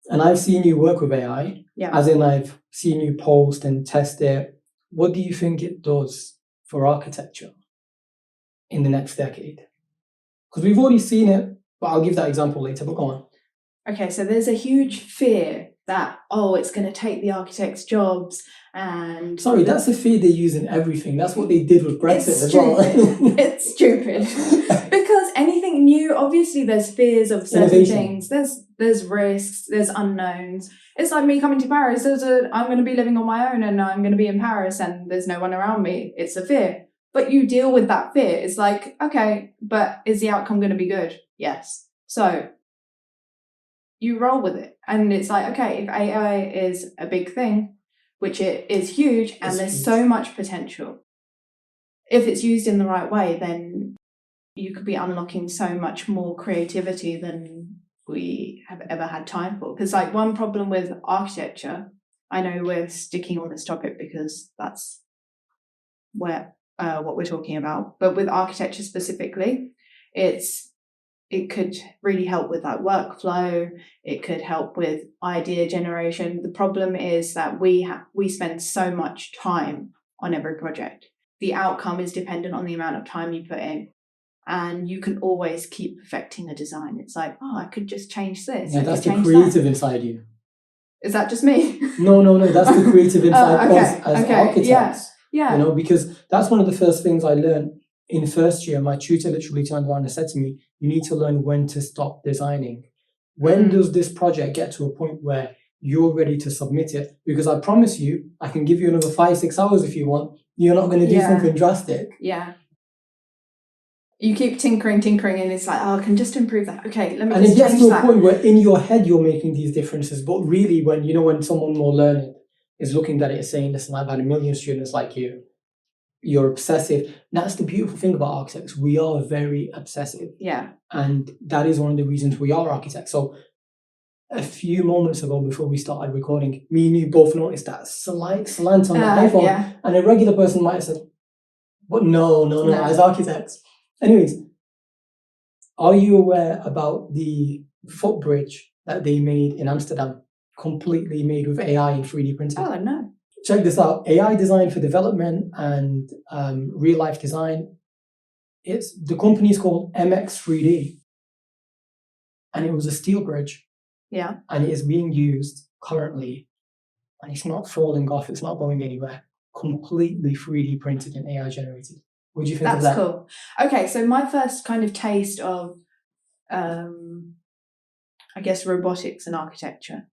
And I've seen you work with AI, Yeah. as in I've seen you post and test it. What do you think it does for architecture in the next decade? Because we've already seen it, but I'll give that example later, but go on. Okay, so there's a huge fear that, oh, it's going to take the architects' jobs, and... Sorry, that's a fear they use in everything. That's what they did with Brexit as well. It's stupid. Because anything new, obviously there's fears of certain Innovation. things. There's risks, there's unknowns. It's like me coming to Paris. I'm going to be living on my own, and I'm going to be in Paris, and there's no one around me. It's a fear. But you deal with that fear. It's like, okay, but is the outcome going to be good? Yes. So you roll with it. And it's like, okay, if AI is a big thing, which it is huge, and there's so much potential, if it's used in the right way, then you could be unlocking so much more creativity than we have ever had time for. Because like one problem with architecture, I know we're sticking on this topic because that's where what we're talking about, but with architecture specifically, it could really help with that workflow. It could help with idea generation. The problem is that we spend so much time on every project. The outcome is dependent on the amount of time you put in. And you can always keep perfecting a design. It's like, oh, I could just change this. Yeah, that's the creative inside you. Is that just me? No, that's the creative inside us as architects. Yeah. You know, because that's one of the first things I learned in first year. My tutor literally turned around and said to me, you need to learn when to stop designing. When does this project get to a point where you're ready to submit it? Because I promise you, I can give you another 5-6 hours if you want. You're not going to do something drastic. Yeah. You keep tinkering, and it's like, oh, I can just improve that. Okay, let me and just change that. And it gets to a point where in your head you're making these differences, but really when someone more learned is looking at it and saying, listen, I've had 1 million students like you. you're obsessive. That's the beautiful thing about architects. We are very obsessive. Yeah. And that is one of the reasons we are architects. So a few moments ago, before we started recording, me and you both noticed that slight slant on the iPhone. Yeah. And a regular person might have said, but no, as architects. Anyways, are you aware about the footbridge that they made in Amsterdam, completely made with AI and 3D printed? Oh, no. Check this out. AI design for development and real life design. The company is called MX3D. And it was a steel bridge. Yeah. And it is being used currently. And it's not falling off. It's not going anywhere. Completely 3D printed and AI generated. What do you think of that? That's cool. Okay, so my first kind of taste of, I guess, robotics and architecture,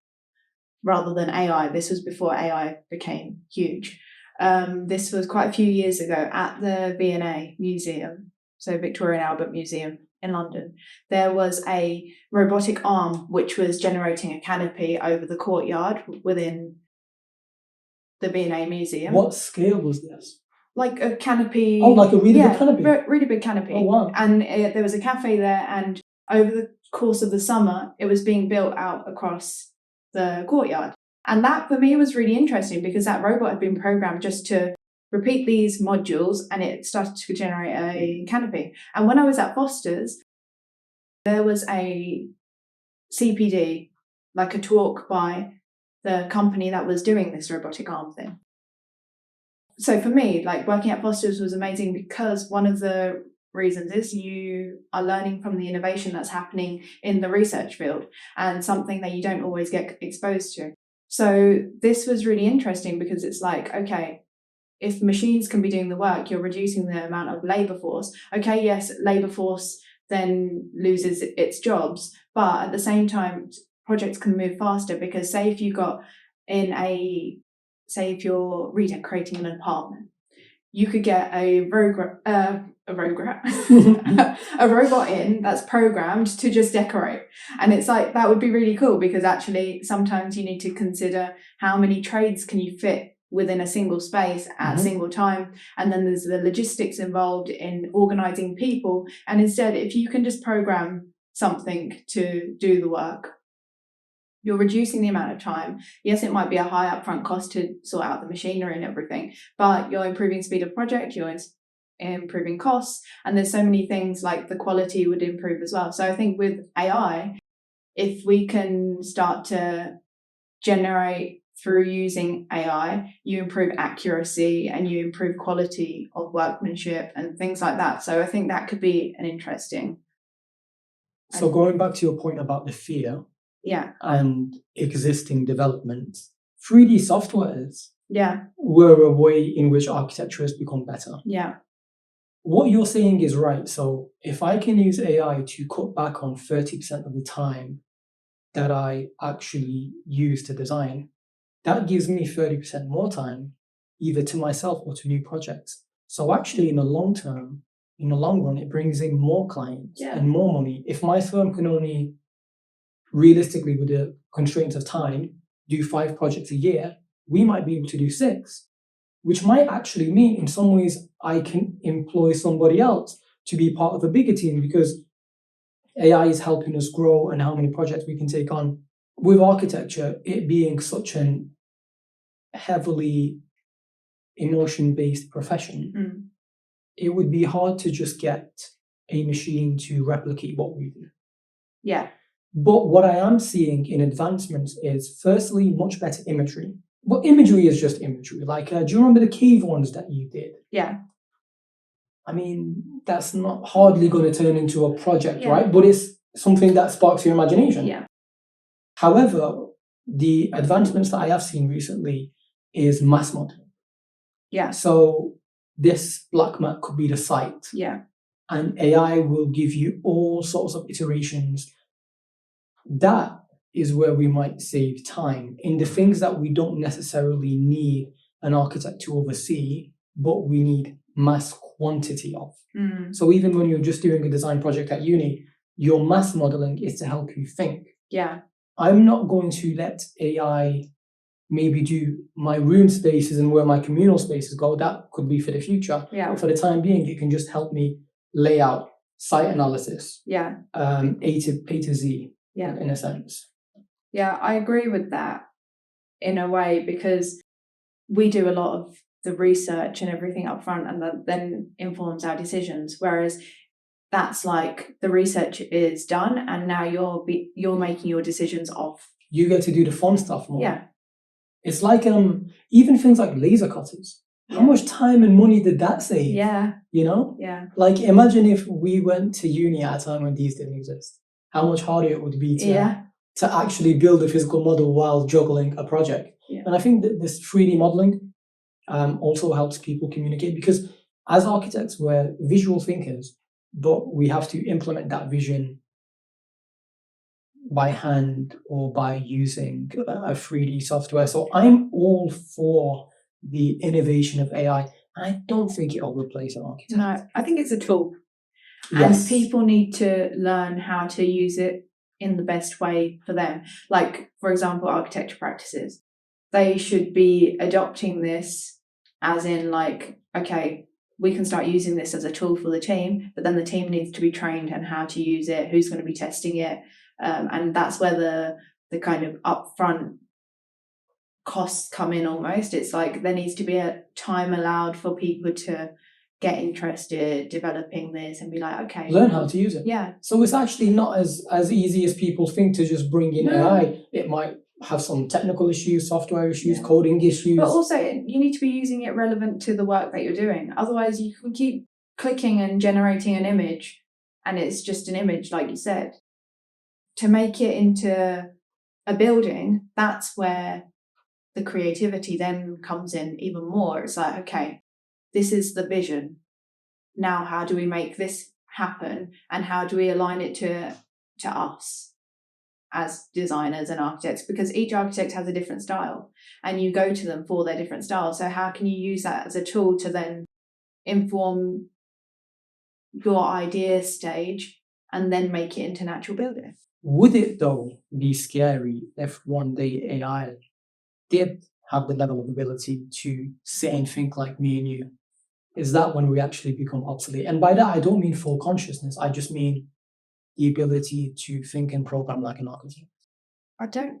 rather than AI. This was before AI became huge. This was quite a few years ago at the V&A Museum, so Victoria and Albert Museum in London. There was a robotic arm which was generating a canopy over the courtyard within the V&A Museum. What scale was this? Like a canopy. Oh, like a really big canopy? Really big canopy. Oh, wow. And there was a cafe there, and over the course of the summer, it was being built out across the courtyard. And that, for me, was really interesting because that robot had been programmed just to repeat these modules, and it started to generate a canopy. And when I was at Foster's, there was a CPD, like a talk by the company that was doing this robotic arm thing. So for me, like working at Foster's was amazing because one of the reasons is you are learning from the innovation that's happening in the research field and something that you don't always get exposed to. So this was really interesting because it's like, okay, if machines can be doing the work, you're reducing the amount of labour force. Okay, yes, labour force then loses its jobs, but at the same time, projects can move faster because say if you're redecorating an apartment, you could get a robot in that's programmed to just decorate. And it's like, that would be really cool because actually sometimes you need to consider how many trades can you fit within a single space at a single time. And then there's the logistics involved in organizing people. And instead, if you can just program something to do the work, you're reducing the amount of time. Yes, it might be a high upfront cost to sort out the machinery and everything, but you're improving speed of project, you're improving costs, and there's so many things like the quality would improve as well. So I think with AI, if we can start to generate through using AI, you improve accuracy and you improve quality of workmanship and things like that. So I think that could be an interesting. So going back to your point about the fear, and existing developments, 3D softwares were a way in which architecture has become better. What you're saying is right. So if I can use AI to cut back on 30% of the time that I actually use to design, that gives me 30% more time, either to myself or to new projects. So actually in the long term, in the long run, it brings in more clients and more money. If my firm can only realistically, with the constraints of time, do 5 projects a year, we might be able to do 6, which might actually mean in some ways I can employ somebody else to be part of a bigger team because AI is helping us grow and how many projects we can take on. With architecture, it being such an heavily emotion-based profession, it would be hard to just get a machine to replicate what we do. But what I am seeing in advancements is, firstly, much better imagery. But imagery is just imagery. Like, do you remember the cave ones that you did? I mean, that's not hardly going to turn into a project, right? But it's something that sparks your imagination. However, the advancements that I have seen recently is mass modeling. So this black mat could be the site. And AI will give you all sorts of iterations. That is where we might save time in the things that we don't necessarily need an architect to oversee, but we need mass quantity of. So even when you're just doing a design project at uni, your mass modeling is to help you think. I'm not going to let AI maybe do my room spaces and where my communal spaces go. That could be for the future. Yeah. But for the time being, it can just help me lay out site analysis, Yeah. A to Z, Yeah. in a sense. Yeah, I agree with that in a way, because we do a lot of the research and everything up front, and that then informs our decisions. Whereas that's like the research is done, and now you're making your decisions off. You get to do the fun stuff more. Yeah. It's like even things like laser cutters. How much time and money did that save? Yeah. You know? Yeah. Like, imagine if we went to uni at a time when these didn't exist. How much harder it would be to actually build a physical model while juggling a project. Yeah. And I think that this 3D modeling also helps people communicate, because as architects, we're visual thinkers, but we have to implement that vision by hand or by using a 3D software. So I'm all for the innovation of AI. I don't think it'll replace an architect. No, I think it's a tool. Yes. And people need to learn how to use it in the best way for them. Like, for example, architecture practices. They should be adopting this as in, like, okay, we can start using this as a tool for the team, but then the team needs to be trained on how to use it, who's going to be testing it. And that's where the kind of upfront costs come in almost. It's like there needs to be a time allowed for people to get interested, developing this, and be like, okay, learn how to use it. Yeah. So it's actually not as easy as people think to just bring in AI. It might have some technical issues, software issues, coding issues. But also, you need to be using it relevant to the work that you're doing. Otherwise, you can keep clicking and generating an image, and it's just an image, like you said. To make it into a building, that's where the creativity then comes in even more. It's like, okay, this is the vision. Now, how do we make this happen? And how do we align it to us as designers and architects? Because each architect has a different style, and you go to them for their different styles. So how can you use that as a tool to then inform your idea stage and then make it into natural building? Would it, though, be scary if one day AI did have the level of ability to sit and think like me and you? Is that when we actually become obsolete? And by that, I don't mean full consciousness. I just mean the ability to think and program like an architect. I don't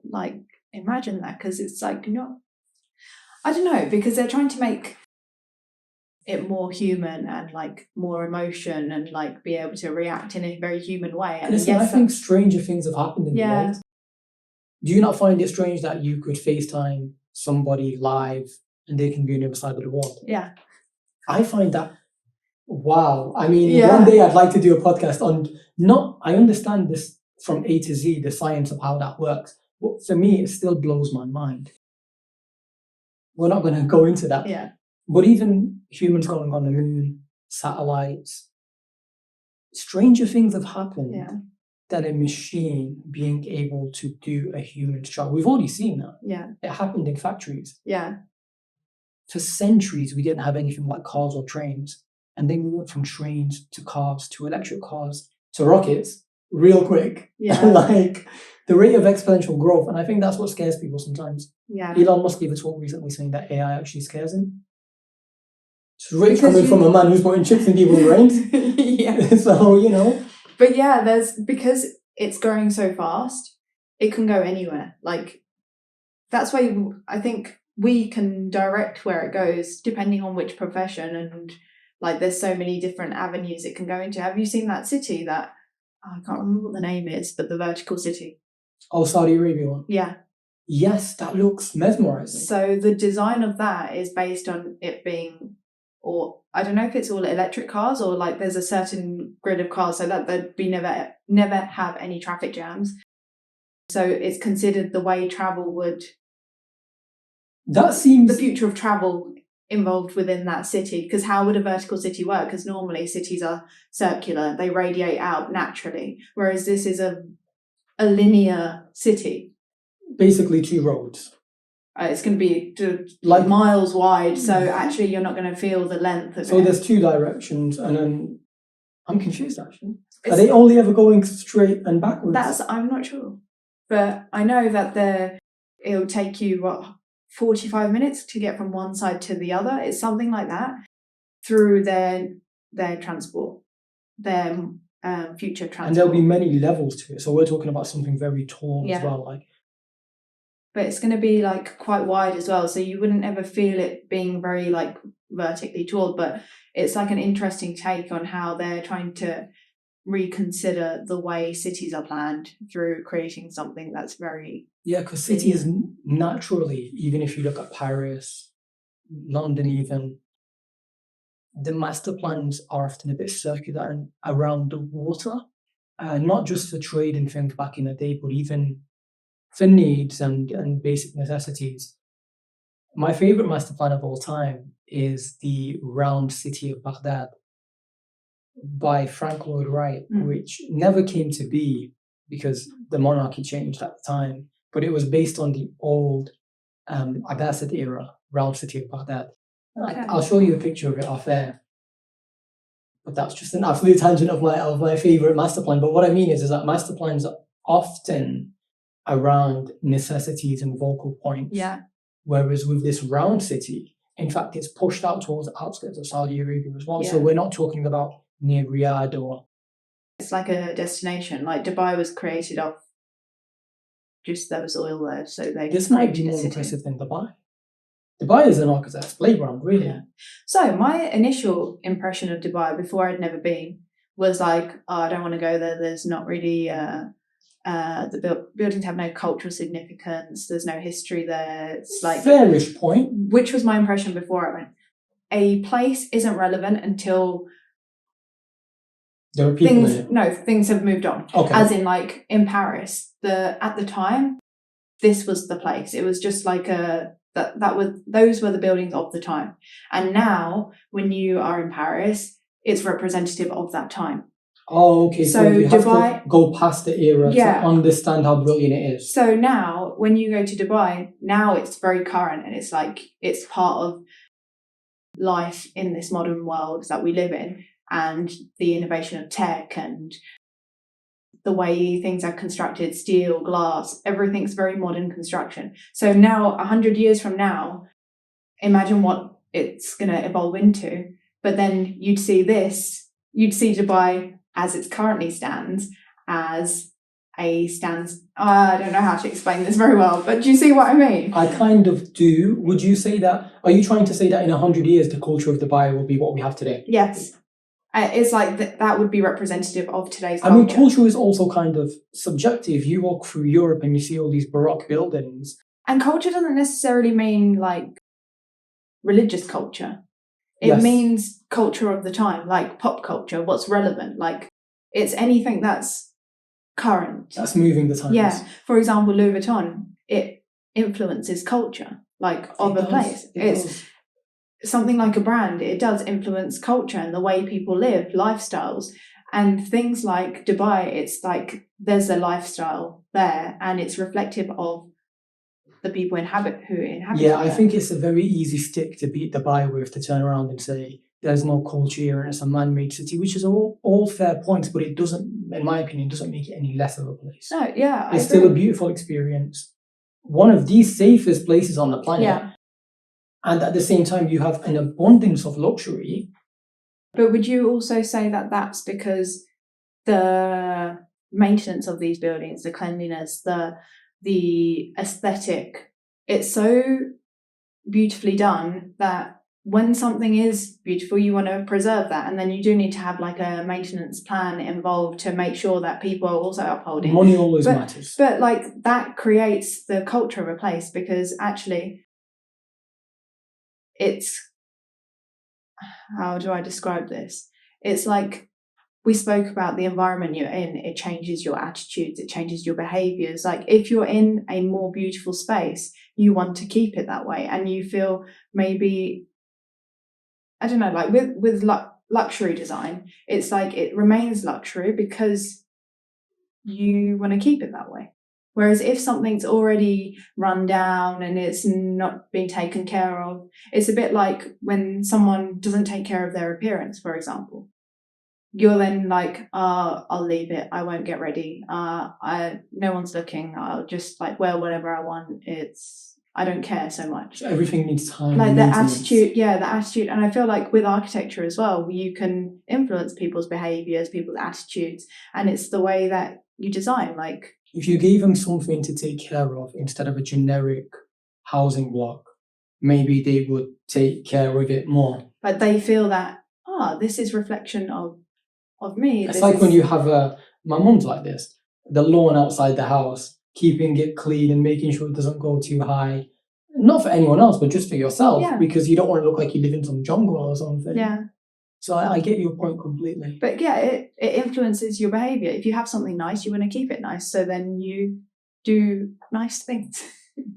imagine that, because it's like, I don't know, because they're trying to make it more human and like more emotion and like be able to react in a very human way. And listen, I think stranger things have happened in the world. Do you not find it strange that you could FaceTime somebody live and they can be on the other side of the world? Yeah. I find that, wow. I mean, one day I'd like to do a podcast on, I understand this from A to Z, the science of how that works. But for me, it still blows my mind. We're not going to go into that. Yeah. But even humans going on the moon, satellites, stranger things have happened than a machine being able to do a human's job. We've already seen that. Yeah. It happened in factories. Yeah. For centuries, we didn't have anything like cars or trains. And then we went from trains to cars to electric cars to rockets real quick. Yeah. Like the rate of exponential growth. And I think that's what scares people sometimes. Yeah. Elon Musk gave a talk recently saying that AI actually scares him. It's rich coming from a man who's putting chips in people's brains. Yeah. So, But yeah, because it's growing so fast, it can go anywhere. Like, that's why I think we can direct where it goes depending on which profession, and like there's so many different avenues it can go into. Have you seen that city that, I can't remember what the name is, but the vertical city? Oh, Saudi Arabia one. Yeah. Yes, that looks mesmerizing. So the design of that is based on it being, or I don't know if it's all electric cars, or like there's a certain grid of cars so that there'd be never have any traffic jams. So it's considered the way travel would. That seems the future of travel involved within that city. Because how would a vertical city work? Because normally cities are circular, they radiate out naturally, whereas this is a linear city. Basically 2 roads. It's going to be like miles wide, so actually you're not going to feel the length of it. So there's 2 directions, and then I'm confused actually. Are they only ever going straight and backwards? I'm not sure, but I know that it'll take you 45 minutes to get from one side to the other. It's something like that through their transport, their future transport. And there'll be many levels to it. So we're talking about something very tall as well. Like, but it's going to be like quite wide as well. So you wouldn't ever feel it being very like vertically tall, but it's like an interesting take on how they're trying to reconsider the way cities are planned through creating something that's very... Yeah, because cities naturally, even if you look at Paris, London even, the master plans are often a bit circular and around the water, not just for trade and things back in the day, but even for needs and basic necessities. My favorite master plan of all time is the Round City of Baghdad by Louis Wright, which never came to be because the monarchy changed at the time, but it was based on the old Abbasid era Round City of Baghdad. Okay. I'll show you a picture of it off air. But that's just an absolute tangent of my favorite master plan. But what I mean is that master plans are often around necessities and focal points. Yeah. Whereas with this round city, in fact, it's pushed out towards the outskirts of Saudi Arabia as well. Yeah. So we're not talking about near Riyadh or... It's like a destination. Like Dubai was created off just there was oil there. So This might be more impressive than Dubai. Dubai is an architect's playground, really. Yeah. So my initial impression of Dubai before I'd never been was like, oh, I don't want to go there. There's not really, the buildings have no cultural significance. There's no history there. It's like... Fairish point. Which was my impression before I went. A place isn't relevant until... There are people in it. No, things have moved on. Okay. As in like in Paris, at the time, this was the place. It was just like those were the buildings of the time. And now when you are in Paris, it's representative of that time. Oh, okay. So you Dubai, have to go past the era to understand how brilliant it is. So now when you go to Dubai, now it's very current and it's like it's part of life in this modern world that we live in, and the innovation of tech and the way things are constructed, steel, glass, everything's very modern construction. So now 100 years from now, imagine what it's going to evolve into. But then you'd see Dubai as it currently stands as I don't know how to explain this very well, but do you see what I mean? I kind of do. Would you say that, are you trying to say that in 100 years, the culture of Dubai will be what we have today? Yes. It's like that would be representative of today's culture. I mean, culture is also kind of subjective. You walk through Europe and you see all these Baroque buildings. And culture doesn't necessarily mean like religious culture. It means culture of the time, like pop culture, what's relevant. Like it's anything that's current. That's moving the times. Yeah. For example, Louis Vuitton, it influences culture, like of a place. It's something like a brand. It does influence culture and the way people live, lifestyles. And things like Dubai, it's like there's a lifestyle there and it's reflective of the people who inhabit Yeah, I think it's a very easy stick to beat Dubai with, to turn around and say there's no culture here and it's a man-made city, which is all fair points, but it doesn't, in my opinion, doesn't make it any less of a place. No, yeah. It's still a beautiful experience. One of the safest places on the planet. Yeah. And at the same time, you have an abundance of luxury. But would you also say that that's because the maintenance of these buildings, the cleanliness, the aesthetic, it's so beautifully done that when something is beautiful, you want to preserve that. And then you do need to have like a maintenance plan involved to make sure that people are also upholding. Money always matters. But like that creates the culture of a place, because actually it's, how do I describe this? It's like we spoke about the environment you're in. It changes your attitudes. It changes your behaviors. Like if you're in a more beautiful space, you want to keep it that way. And you feel maybe, I don't know, like with luxury design, it's like it remains luxury because you want to keep it that way. Whereas if something's already run down and it's not being taken care of, it's a bit like when someone doesn't take care of their appearance, for example. You're then like, I'll leave it. I won't get ready. No one's looking. I'll just like wear whatever I want. It's I don't care so much. So everything needs time. Like the maintenance. attitude. And I feel like with architecture as well, you can influence people's behaviors, people's attitudes, and it's the way that you design. Like, if you gave them something to take care of instead of a generic housing block, maybe they would take care of it more. But they feel that, this is reflection of me. It's like when you have my mum's like this, the lawn outside the house, keeping it clean and making sure it doesn't go too high. Not for anyone else, but just for yourself, because you don't want to look like you live in some jungle or something. Yeah. So I get your point completely. But yeah, it influences your behavior. If you have something nice, you want to keep it nice. So then you do nice things.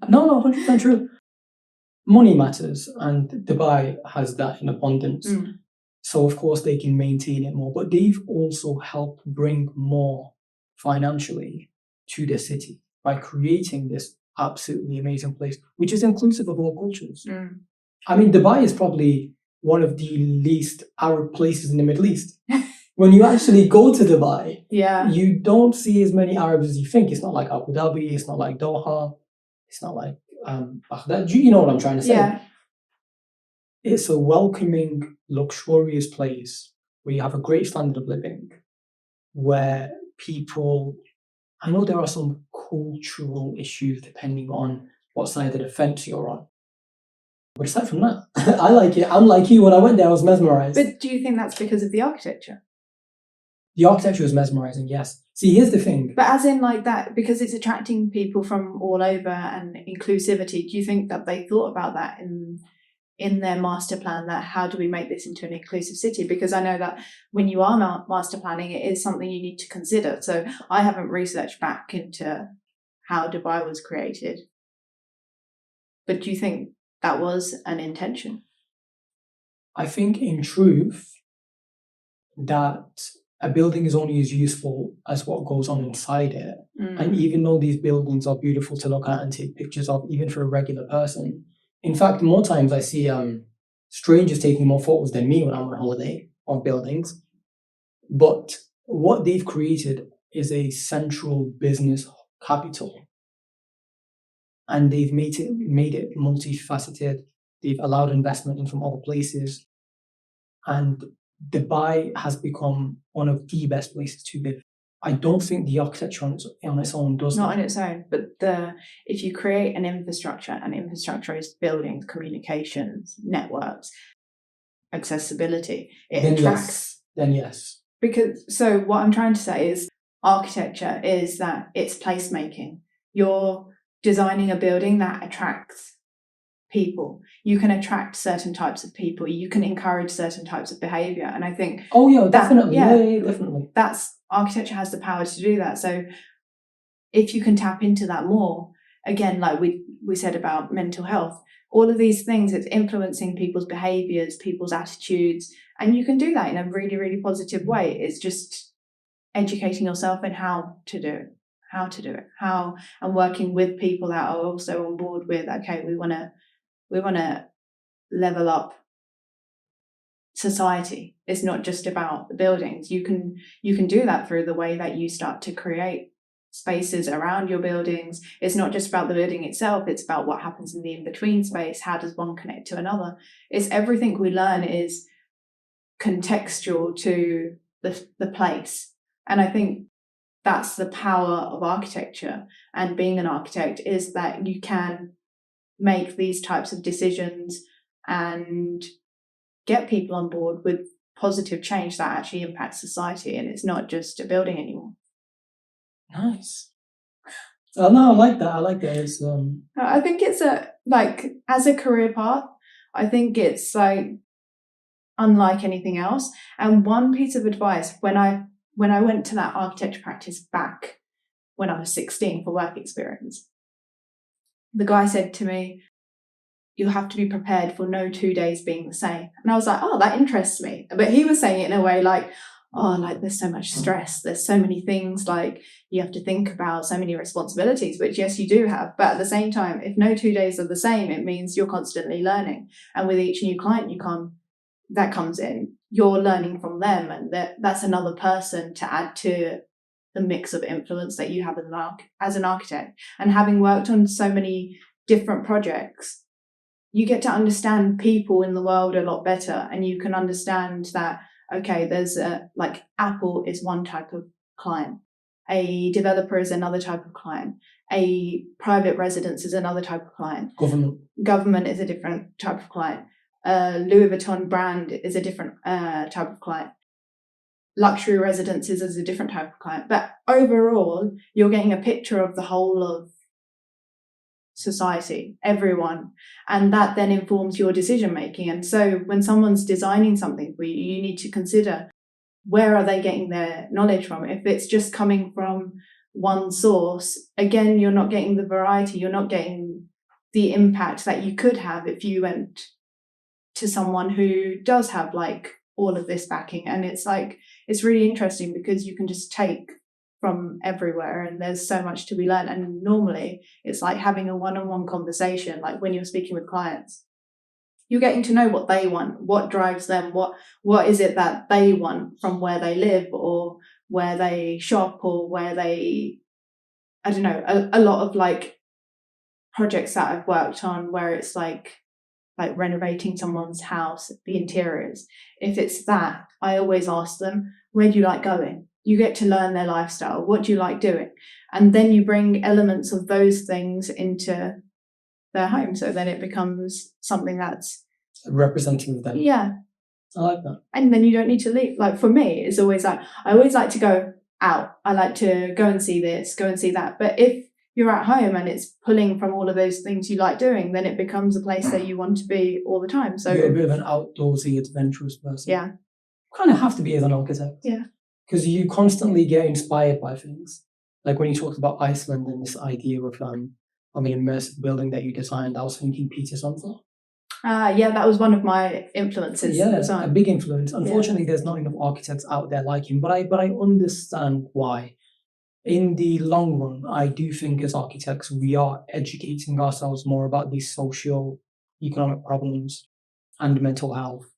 No, 100% true. Money matters, and Dubai has that in abundance. So of course they can maintain it more, but they've also helped bring more financially to the city by creating this absolutely amazing place, which is inclusive of all cultures. I mean, Dubai is probably one of the least Arab places in the Middle East. When you actually go to Dubai, you don't see as many Arabs as you think. It's not like Abu Dhabi, it's not like Doha, it's not like Baghdad. You know what I'm trying to say? Yeah. It's a welcoming, luxurious place where you have a great standard of living, where people, I know there are some cultural issues depending on what side of the fence you're on. But aside from that, I like it. I'm like you, when I went there, I was mesmerized. But do you think that's because of the architecture? The architecture is mesmerizing, yes. See, here's the thing. But as in like that, because it's attracting people from all over and inclusivity, do you think that they thought about that in their master plan, that how do we make this into an inclusive city? Because I know that when you are master planning, it is something you need to consider. So I haven't researched back into how Dubai was created. But do you think that was an intention? I think in truth that a building is only as useful as what goes on inside it. And even though these buildings are beautiful to look at and take pictures of, even for a regular person, in fact, more times I see strangers taking more photos than me when I'm on holiday of buildings. But what they've created is a central business capital. And they've made it multifaceted. They've allowed investment in from other places. And Dubai has become one of the best places to live. I don't think the architecture on its own does Not that. on its own, but if you create an infrastructure, and infrastructure is buildings, communications, networks, accessibility, it attracts. Then yes. Because so what I'm trying to say is architecture is that it's placemaking. You're designing a building that attracts people. You can attract certain types of people. You can encourage certain types of behavior. And I think definitely. Definitely. That's architecture has the power to do that. So if you can tap into that more, again, like we said about mental health, all of these things, it's influencing people's behaviors, people's attitudes, and you can do that in a really, really positive way. It's just educating yourself in how to do it, and working with people that are also on board with, okay, we want to level up society. It's not just about the buildings. You can do that through the way that you start to create spaces around your buildings. It's not just about the building itself, it's about what happens in the in-between space. How does one connect to another? It's everything we learn is contextual to the place. And I think that's the power of architecture and being an architect, is that you can make these types of decisions and get people on board with positive change that actually impacts society, and it's not just a building anymore. Nice. Oh no, I like that. It's I think it's as a career path, I think it's like unlike anything else. And one piece of advice, when I went to that architecture practice back when I was 16 for work experience, the guy said to me, "You'll have to be prepared for no 2 days being the same." And I was like, oh, that interests me. But he was saying it in a way like, oh, like there's so much stress, there's so many things like you have to think about, so many responsibilities, which yes, you do have. But at the same time, if no 2 days are the same, it means you're constantly learning. And with each new client that comes in, you're learning from them, and that's another person to add to the mix of influence that you have as an architect. And having worked on so many different projects, you get to understand people in the world a lot better, and you can understand that, okay, there's like Apple is one type of client, a developer is another type of client, a private residence is another type of client, government is a different type of client, Louis Vuitton brand is a different type of client, luxury residences is a different type of client. But overall, you're getting a picture of the whole of society, everyone, and that then informs your decision making. And so when someone's designing something for you, you need to consider, where are they getting their knowledge from? If it's just coming from one source, again, you're not getting the variety, you're not getting the impact that you could have if you went to someone who does have like all of this backing. And it's like, it's really interesting because you can just take from everywhere and there's so much to be learned. And normally it's like having a one-on-one conversation, like when you're speaking with clients, you're getting to know what they want, what drives them, what is it that they want from where they live or where they shop or where they, I don't know, a lot of like projects that I've worked on where it's like renovating someone's house, the interiors. If it's that, I always ask them, where do you like going? You get to learn their lifestyle. What do you like doing? And then you bring elements of those things into their home. So then it becomes something that's representing them. Yeah. I like that. And then you don't need to leave. Like for me, it's always like, I always like to go out. I like to go and see this, go and see that. But if you're at home and it's pulling from all of those things you like doing, then it becomes a place that you want to be all the time. So you're a bit of an outdoorsy, adventurous person. Yeah. You kind of have to be as an architect. Yeah. Because you constantly get inspired by things. Like when you talked about Iceland and this idea of an immersive building that you designed, I was thinking Peter Sonthal. Yeah, that was one of my influences. Yeah, a big influence. Unfortunately, there's not enough architects out there like him, but I understand why. In the long run, I do think as architects, we are educating ourselves more about these socio-economic problems and mental health.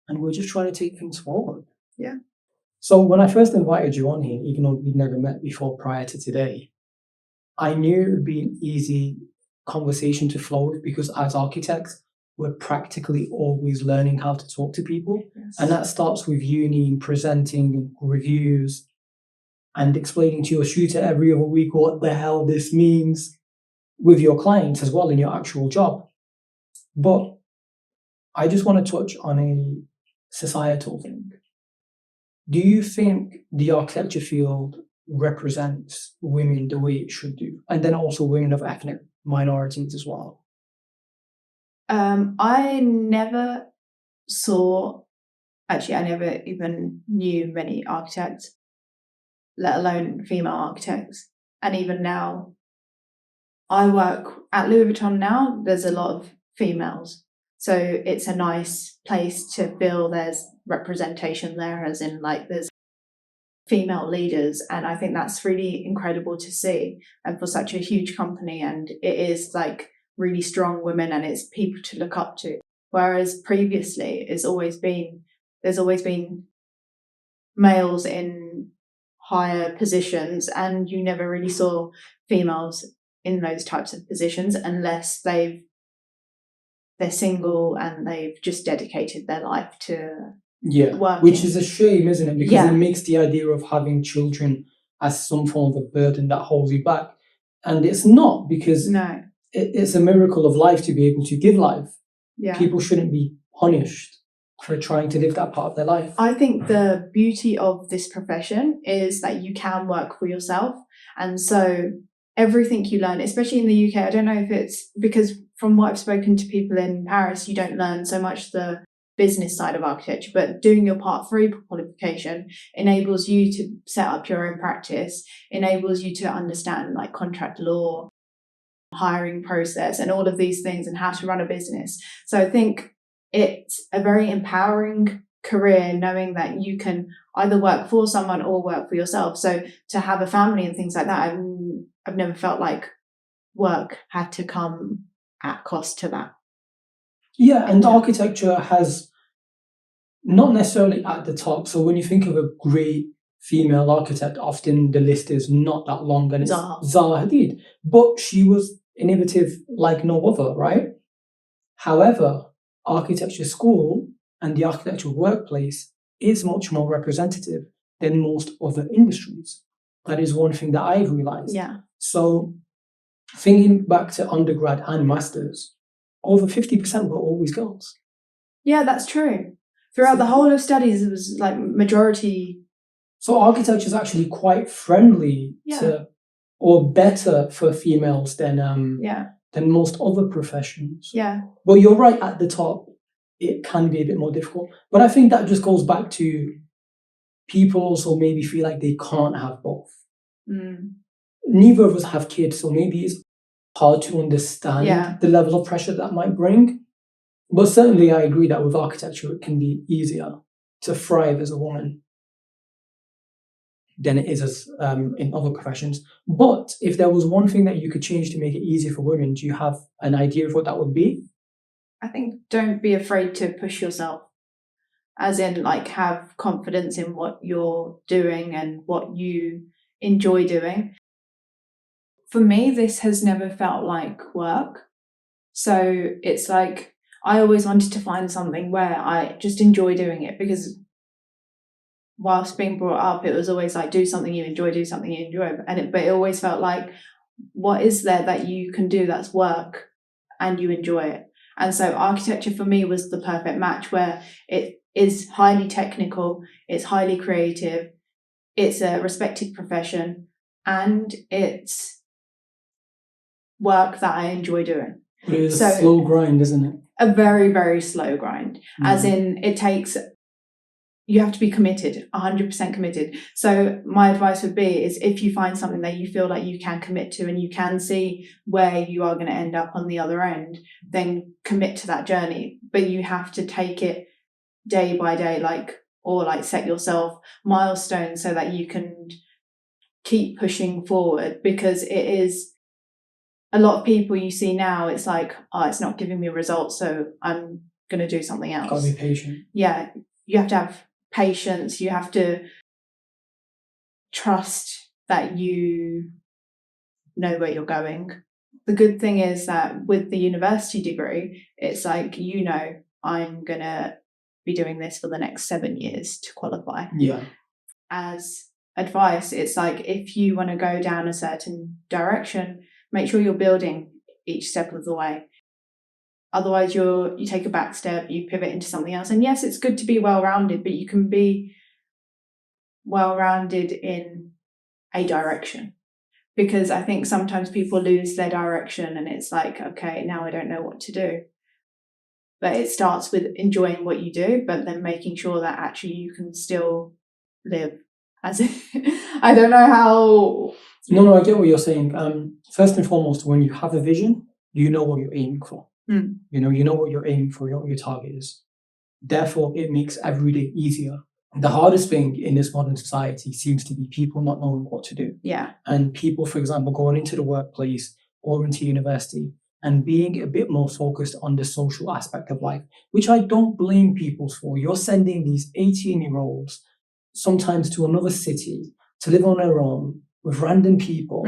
And we're just trying to take things forward. Yeah. So when I first invited you on here, even though we'd never met before prior to today, I knew it would be an easy conversation to flow with because as architects, we're practically always learning how to talk to people. Yes. And that starts with uni, presenting reviews, and explaining to your shooter every other week what the hell this means with your clients as well in your actual job. But I just want to touch on a societal thing. Do you think the architecture field represents women the way it should do? And then also women of ethnic minorities as well? I never even knew many architects, let alone female architects. And even now, I work at Louis Vuitton now, there's a lot of females. So it's a nice place to feel there's representation there, as in like there's female leaders. And I think that's really incredible to see. And for such a huge company, and it is like really strong women and it's people to look up to. Whereas previously there's always been males in higher positions and you never really saw females in those types of positions unless they're single and they've just dedicated their life to working. Which is a shame, isn't it? Because it makes the idea of having children as some form of a burden that holds you back. And it's not, because it's a miracle of life to be able to give life. Yeah. People shouldn't be punished for trying to live that part of their life. I think the beauty of this profession is that you can work for yourself. And so everything you learn, especially in the UK, I don't know if it's because from what I've spoken to people in Paris, you don't learn so much the business side of architecture, but doing your Part 3 qualification enables you to set up your own practice, enables you to understand like contract law, hiring process and all of these things and how to run a business. So I think it's a very empowering career knowing that you can either work for someone or work for yourself. So to have a family and things like that, I've never felt like work had to come at cost to that. Yeah, and architecture has not necessarily at the top. So when you think of a great female architect, often the list is not that long, and it's Zaha Hadid. But she was innovative like no other, right? However, architecture school and the architectural workplace is much more representative than most other industries. That is one thing that I've realized. Yeah. So thinking back to undergrad and masters, over 50% were always girls. Yeah, that's true. Throughout the whole of studies, it was like majority. So architecture is actually quite friendly to, or better for females than most other professions. Yeah. But you're right, at the top, it can be a bit more difficult. But I think that just goes back to people also maybe feel like they can't have both. Neither of us have kids, so maybe it's hard to understand the level of pressure that might bring. But certainly I agree that with architecture, it can be easier to thrive as a woman than it is as in other professions. But if there was one thing that you could change to make it easier for women, do you have an idea of what that would be? I think don't be afraid to push yourself, as in like have confidence in what you're doing and what you enjoy doing. For me, this has never felt like work. So it's like I always wanted to find something where I just enjoy doing it, because whilst being brought up, it was always like, do something you enjoy, do something you enjoy. But it always felt like, what is there that you can do that's work and you enjoy it? And so architecture for me was the perfect match, where it is highly technical, it's highly creative, it's a respected profession, and it's work that I enjoy doing. But it's a slow grind, isn't it? A very, very slow grind. As in, you have to be committed, 100% committed. So my advice would be is, if you find something that you feel like you can commit to and you can see where you are going to end up on the other end, then commit to that journey. But you have to take it day by day, or set yourself milestones so that you can keep pushing forward, because it is a lot of people you see now, it's like, oh, it's not giving me results, so I'm going to do something else. Got to be patient. Yeah, you have to have patience. You have to trust that you know where you're going. The good thing is that with the university degree, it's like, I'm going to be doing this for the next 7 years to qualify. Yeah. As advice, it's like, if you want to go down a certain direction, make sure you're building each step of the way. Otherwise, you take a back step, you pivot into something else. And yes, it's good to be well-rounded, but you can be well-rounded in a direction. Because I think sometimes people lose their direction and it's like, okay, now I don't know what to do. But it starts with enjoying what you do, but then making sure that actually you can still live. I don't know how... No, I get what you're saying. First and foremost, when you have a vision, you know what you're aiming for. You know what you're aiming for, what your target is. Therefore, it makes every day easier. The hardest thing in this modern society seems to be people not knowing what to do. Yeah. And people, for example, going into the workplace or into university and being a bit more focused on the social aspect of life, which I don't blame people for. You're sending these 18-year-olds sometimes to another city to live on their own with random people.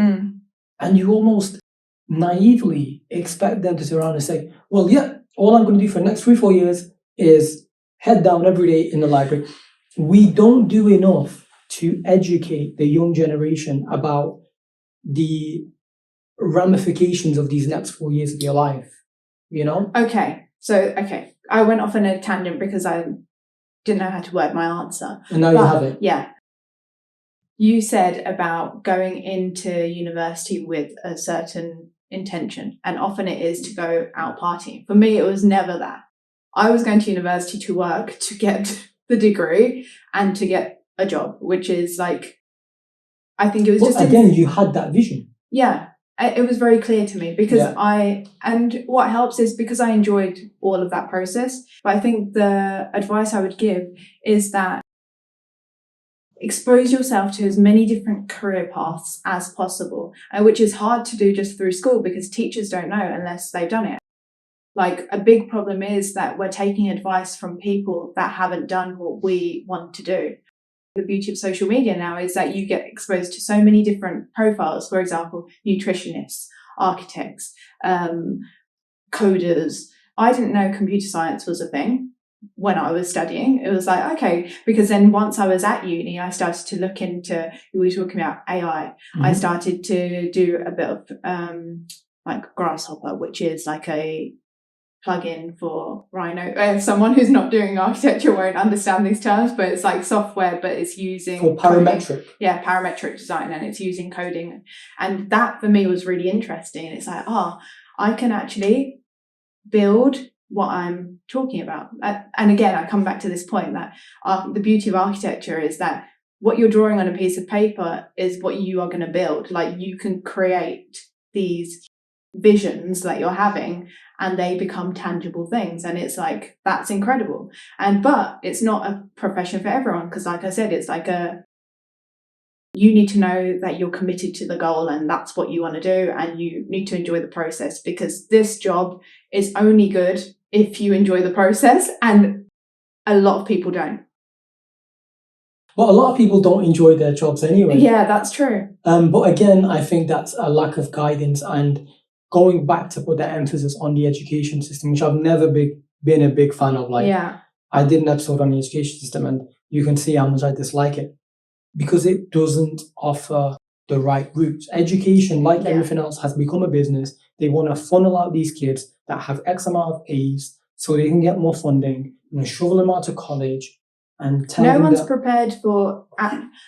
And you almost naively expect them to turn around and say, well, yeah, all I'm going to do for the next 3-4 years is head down every day in the library. We don't do enough to educate the young generation about the ramifications of these next 4 years of your life, Okay. I went off on a tangent because I didn't know how to word my answer. And now you have it. Yeah. You said about going into university with a certain intention, and often it is to go out partying. For me, it was never that. I was going to university to work, to get the degree and to get a job, which is like, I think it was just... Again, you had that vision. Yeah, it was very clear to me because and what helps is because I enjoyed all of that process. But I think the advice I would give is that expose yourself to as many different career paths as possible, which is hard to do just through school because teachers don't know unless they've done it. Like, a big problem is that we're taking advice from people that haven't done what we want to do. The beauty of social media now is that you get exposed to so many different profiles. For example, nutritionists, architects, coders. I didn't know computer science was a thing when I was studying. It was like, okay, because then once I was at uni, I started to look into, we were talking about AI. I started to do a bit of like Grasshopper, which is like a plugin for Rhino. Someone who's not doing architecture won't understand these terms, but it's like software, but it's using for parametric. Yeah, parametric design, and it's using coding. And that for me was really interesting. It's like, I can actually build what I'm talking about. And again, I come back to this point that the beauty of architecture is that what you're drawing on a piece of paper is what you are going to build. Like, you can create these visions that you're having and they become tangible things, and it's like, that's incredible. But it's not a profession for everyone, because like I said, it's like you need to know that you're committed to the goal and that's what you want to do, and you need to enjoy the process, because this job is only good if you enjoy the process, and a lot of people don't. Well, a lot of people don't enjoy their jobs anyway. Yeah, that's true. But again, I think that's a lack of guidance, and going back to put that emphasis on the education system, which I've never been a big fan of. Like, Yeah. I did an episode on the education system, and you can see how much I dislike it, because it doesn't offer the right routes. Education, like everything else, has become a business. They want to funnel out these kids that have X amount of A's so they can get more funding and shovel them out to college and tell them no one's prepared for,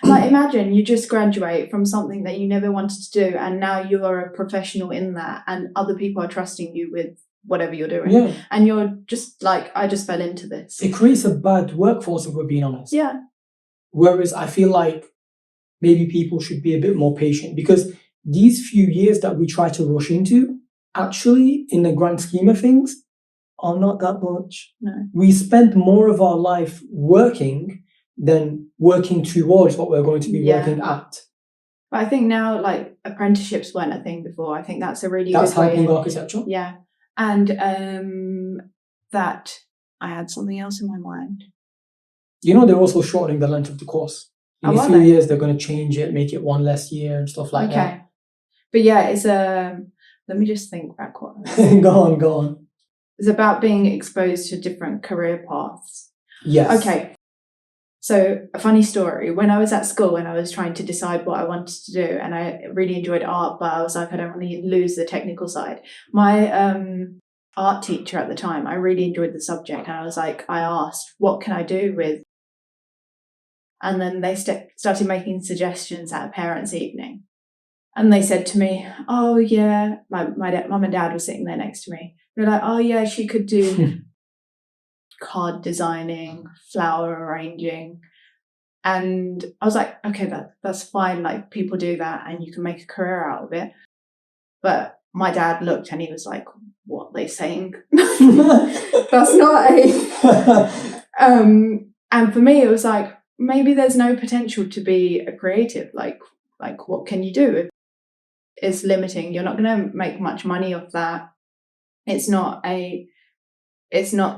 like, imagine you just graduate from something that you never wanted to do, and now you're a professional in that, and other people are trusting you with whatever you're doing. Yeah. And you're just like, I just fell into this. It creates a bad workforce, if we're being honest. Yeah. Whereas I feel like maybe people should be a bit more patient, because these few years that we try to rush into, actually, in the grand scheme of things, are not that much. No. We spend more of our life working than working towards what we're going to be working at. But I think now, like, apprenticeships weren't a thing before. I think that's a really that's good way. helping architecture. Yeah. And that, I had something else in my mind. You know, they're also shortening the length of the course. In a few years, they're going to change it, make it one less year and stuff like that. Okay. But yeah, it's let me just think back what. Go on. It's about being exposed to different career paths. Yes. Okay. So, a funny story. When I was at school and I was trying to decide what I wanted to do, and I really enjoyed art, but I was like, I don't want to lose the technical side. My art teacher at the time, I really enjoyed the subject, and I was like, I asked, what can I do with? And then they started making suggestions at a parents' evening. And they said to me, oh yeah, my mum and dad were sitting there next to me. They're like, oh yeah, she could do card designing, flower arranging. And I was like, okay, that's fine. Like, people do that and you can make a career out of it. But my dad looked and he was like, what are they saying? That's not a... and for me, it was like, maybe there's no potential to be a creative. Like what can you do? It's limiting. You're not going to make much money off that. It's not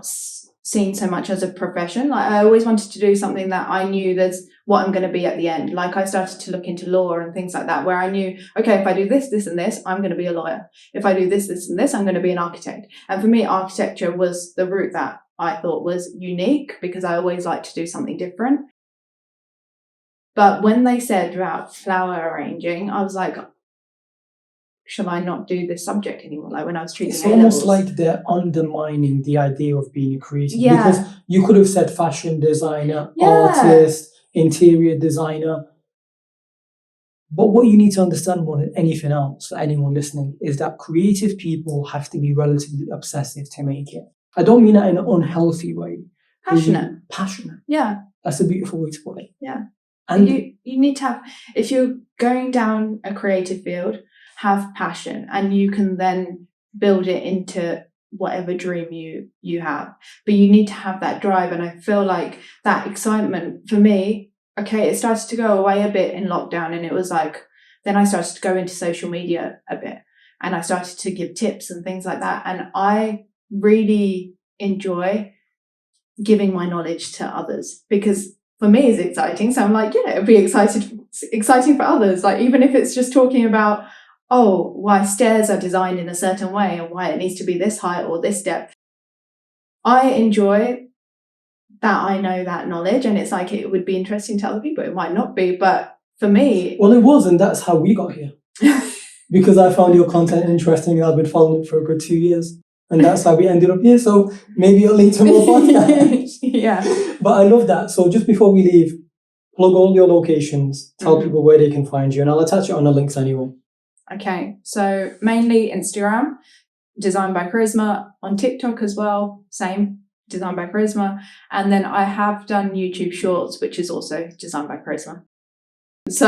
seen so much as a profession. Like, I always wanted to do something that I knew there's what I'm going to be at the end. Like, I started to look into law and things like that, where I knew, okay, if I do this, this and this, I'm going to be a lawyer. If I do this, this and this, I'm going to be an architect. And for me, architecture was the route that I thought was unique, because I always like to do something different. But when they said about flower arranging, I was like, shall I not do this subject anymore? Like, when I was treating it's almost like they're undermining the idea of being a creative. Yeah. Because you could have said fashion designer, artist, interior designer. But what you need to understand more than anything else, for anyone listening, is that creative people have to be relatively obsessive to make it. I don't mean that in an unhealthy way. Passionate. Passionate. Yeah. That's a beautiful way to put it. Yeah. And you need to have, if you're going down a creative field, have passion, and you can then build it into whatever dream you have. But you need to have that drive, and I feel like that excitement for me, okay, it started to go away a bit in lockdown, and it was like, then I started to go into social media a bit, and I started to give tips and things like that, and I really enjoy giving my knowledge to others, because for me it's exciting. So I'm like, yeah, it'll be exciting for others. Like, even if it's just talking about, oh, why stairs are designed in a certain way and why it needs to be this height or this depth. I enjoy that I know that knowledge, and it's like it would be interesting to other people. It might not be, but for me... Well, it was, and that's how we got here. Because I found your content interesting and I've been following it for a good 2 years. And that's how we ended up here. So maybe it'll lead to more podcasts. Yeah. But I love that. So just before we leave, plug all your locations, tell people where they can find you, and I'll attach it on the links anyway. Okay. So mainly Instagram, Design by Karisma. On TikTok as well, same, Design by Karisma. And then I have done YouTube Shorts, which is also Design by Karisma. So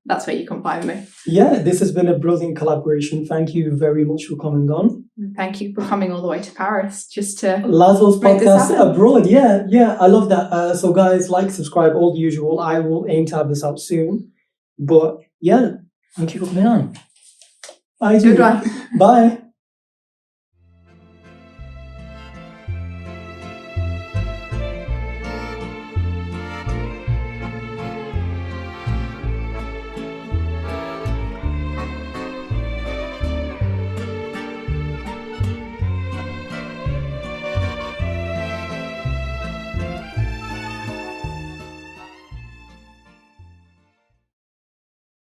that's where you can find me. Yeah, this has been a brilliant collaboration. Thank you very much for coming on. Thank you for coming all the way to Paris just to Lazo's make this podcast happen. abroad. Yeah, I love that. So guys, like, subscribe, all the usual. I will aim to have this out soon. But yeah, thank you for coming on. Bye. Good one. Bye.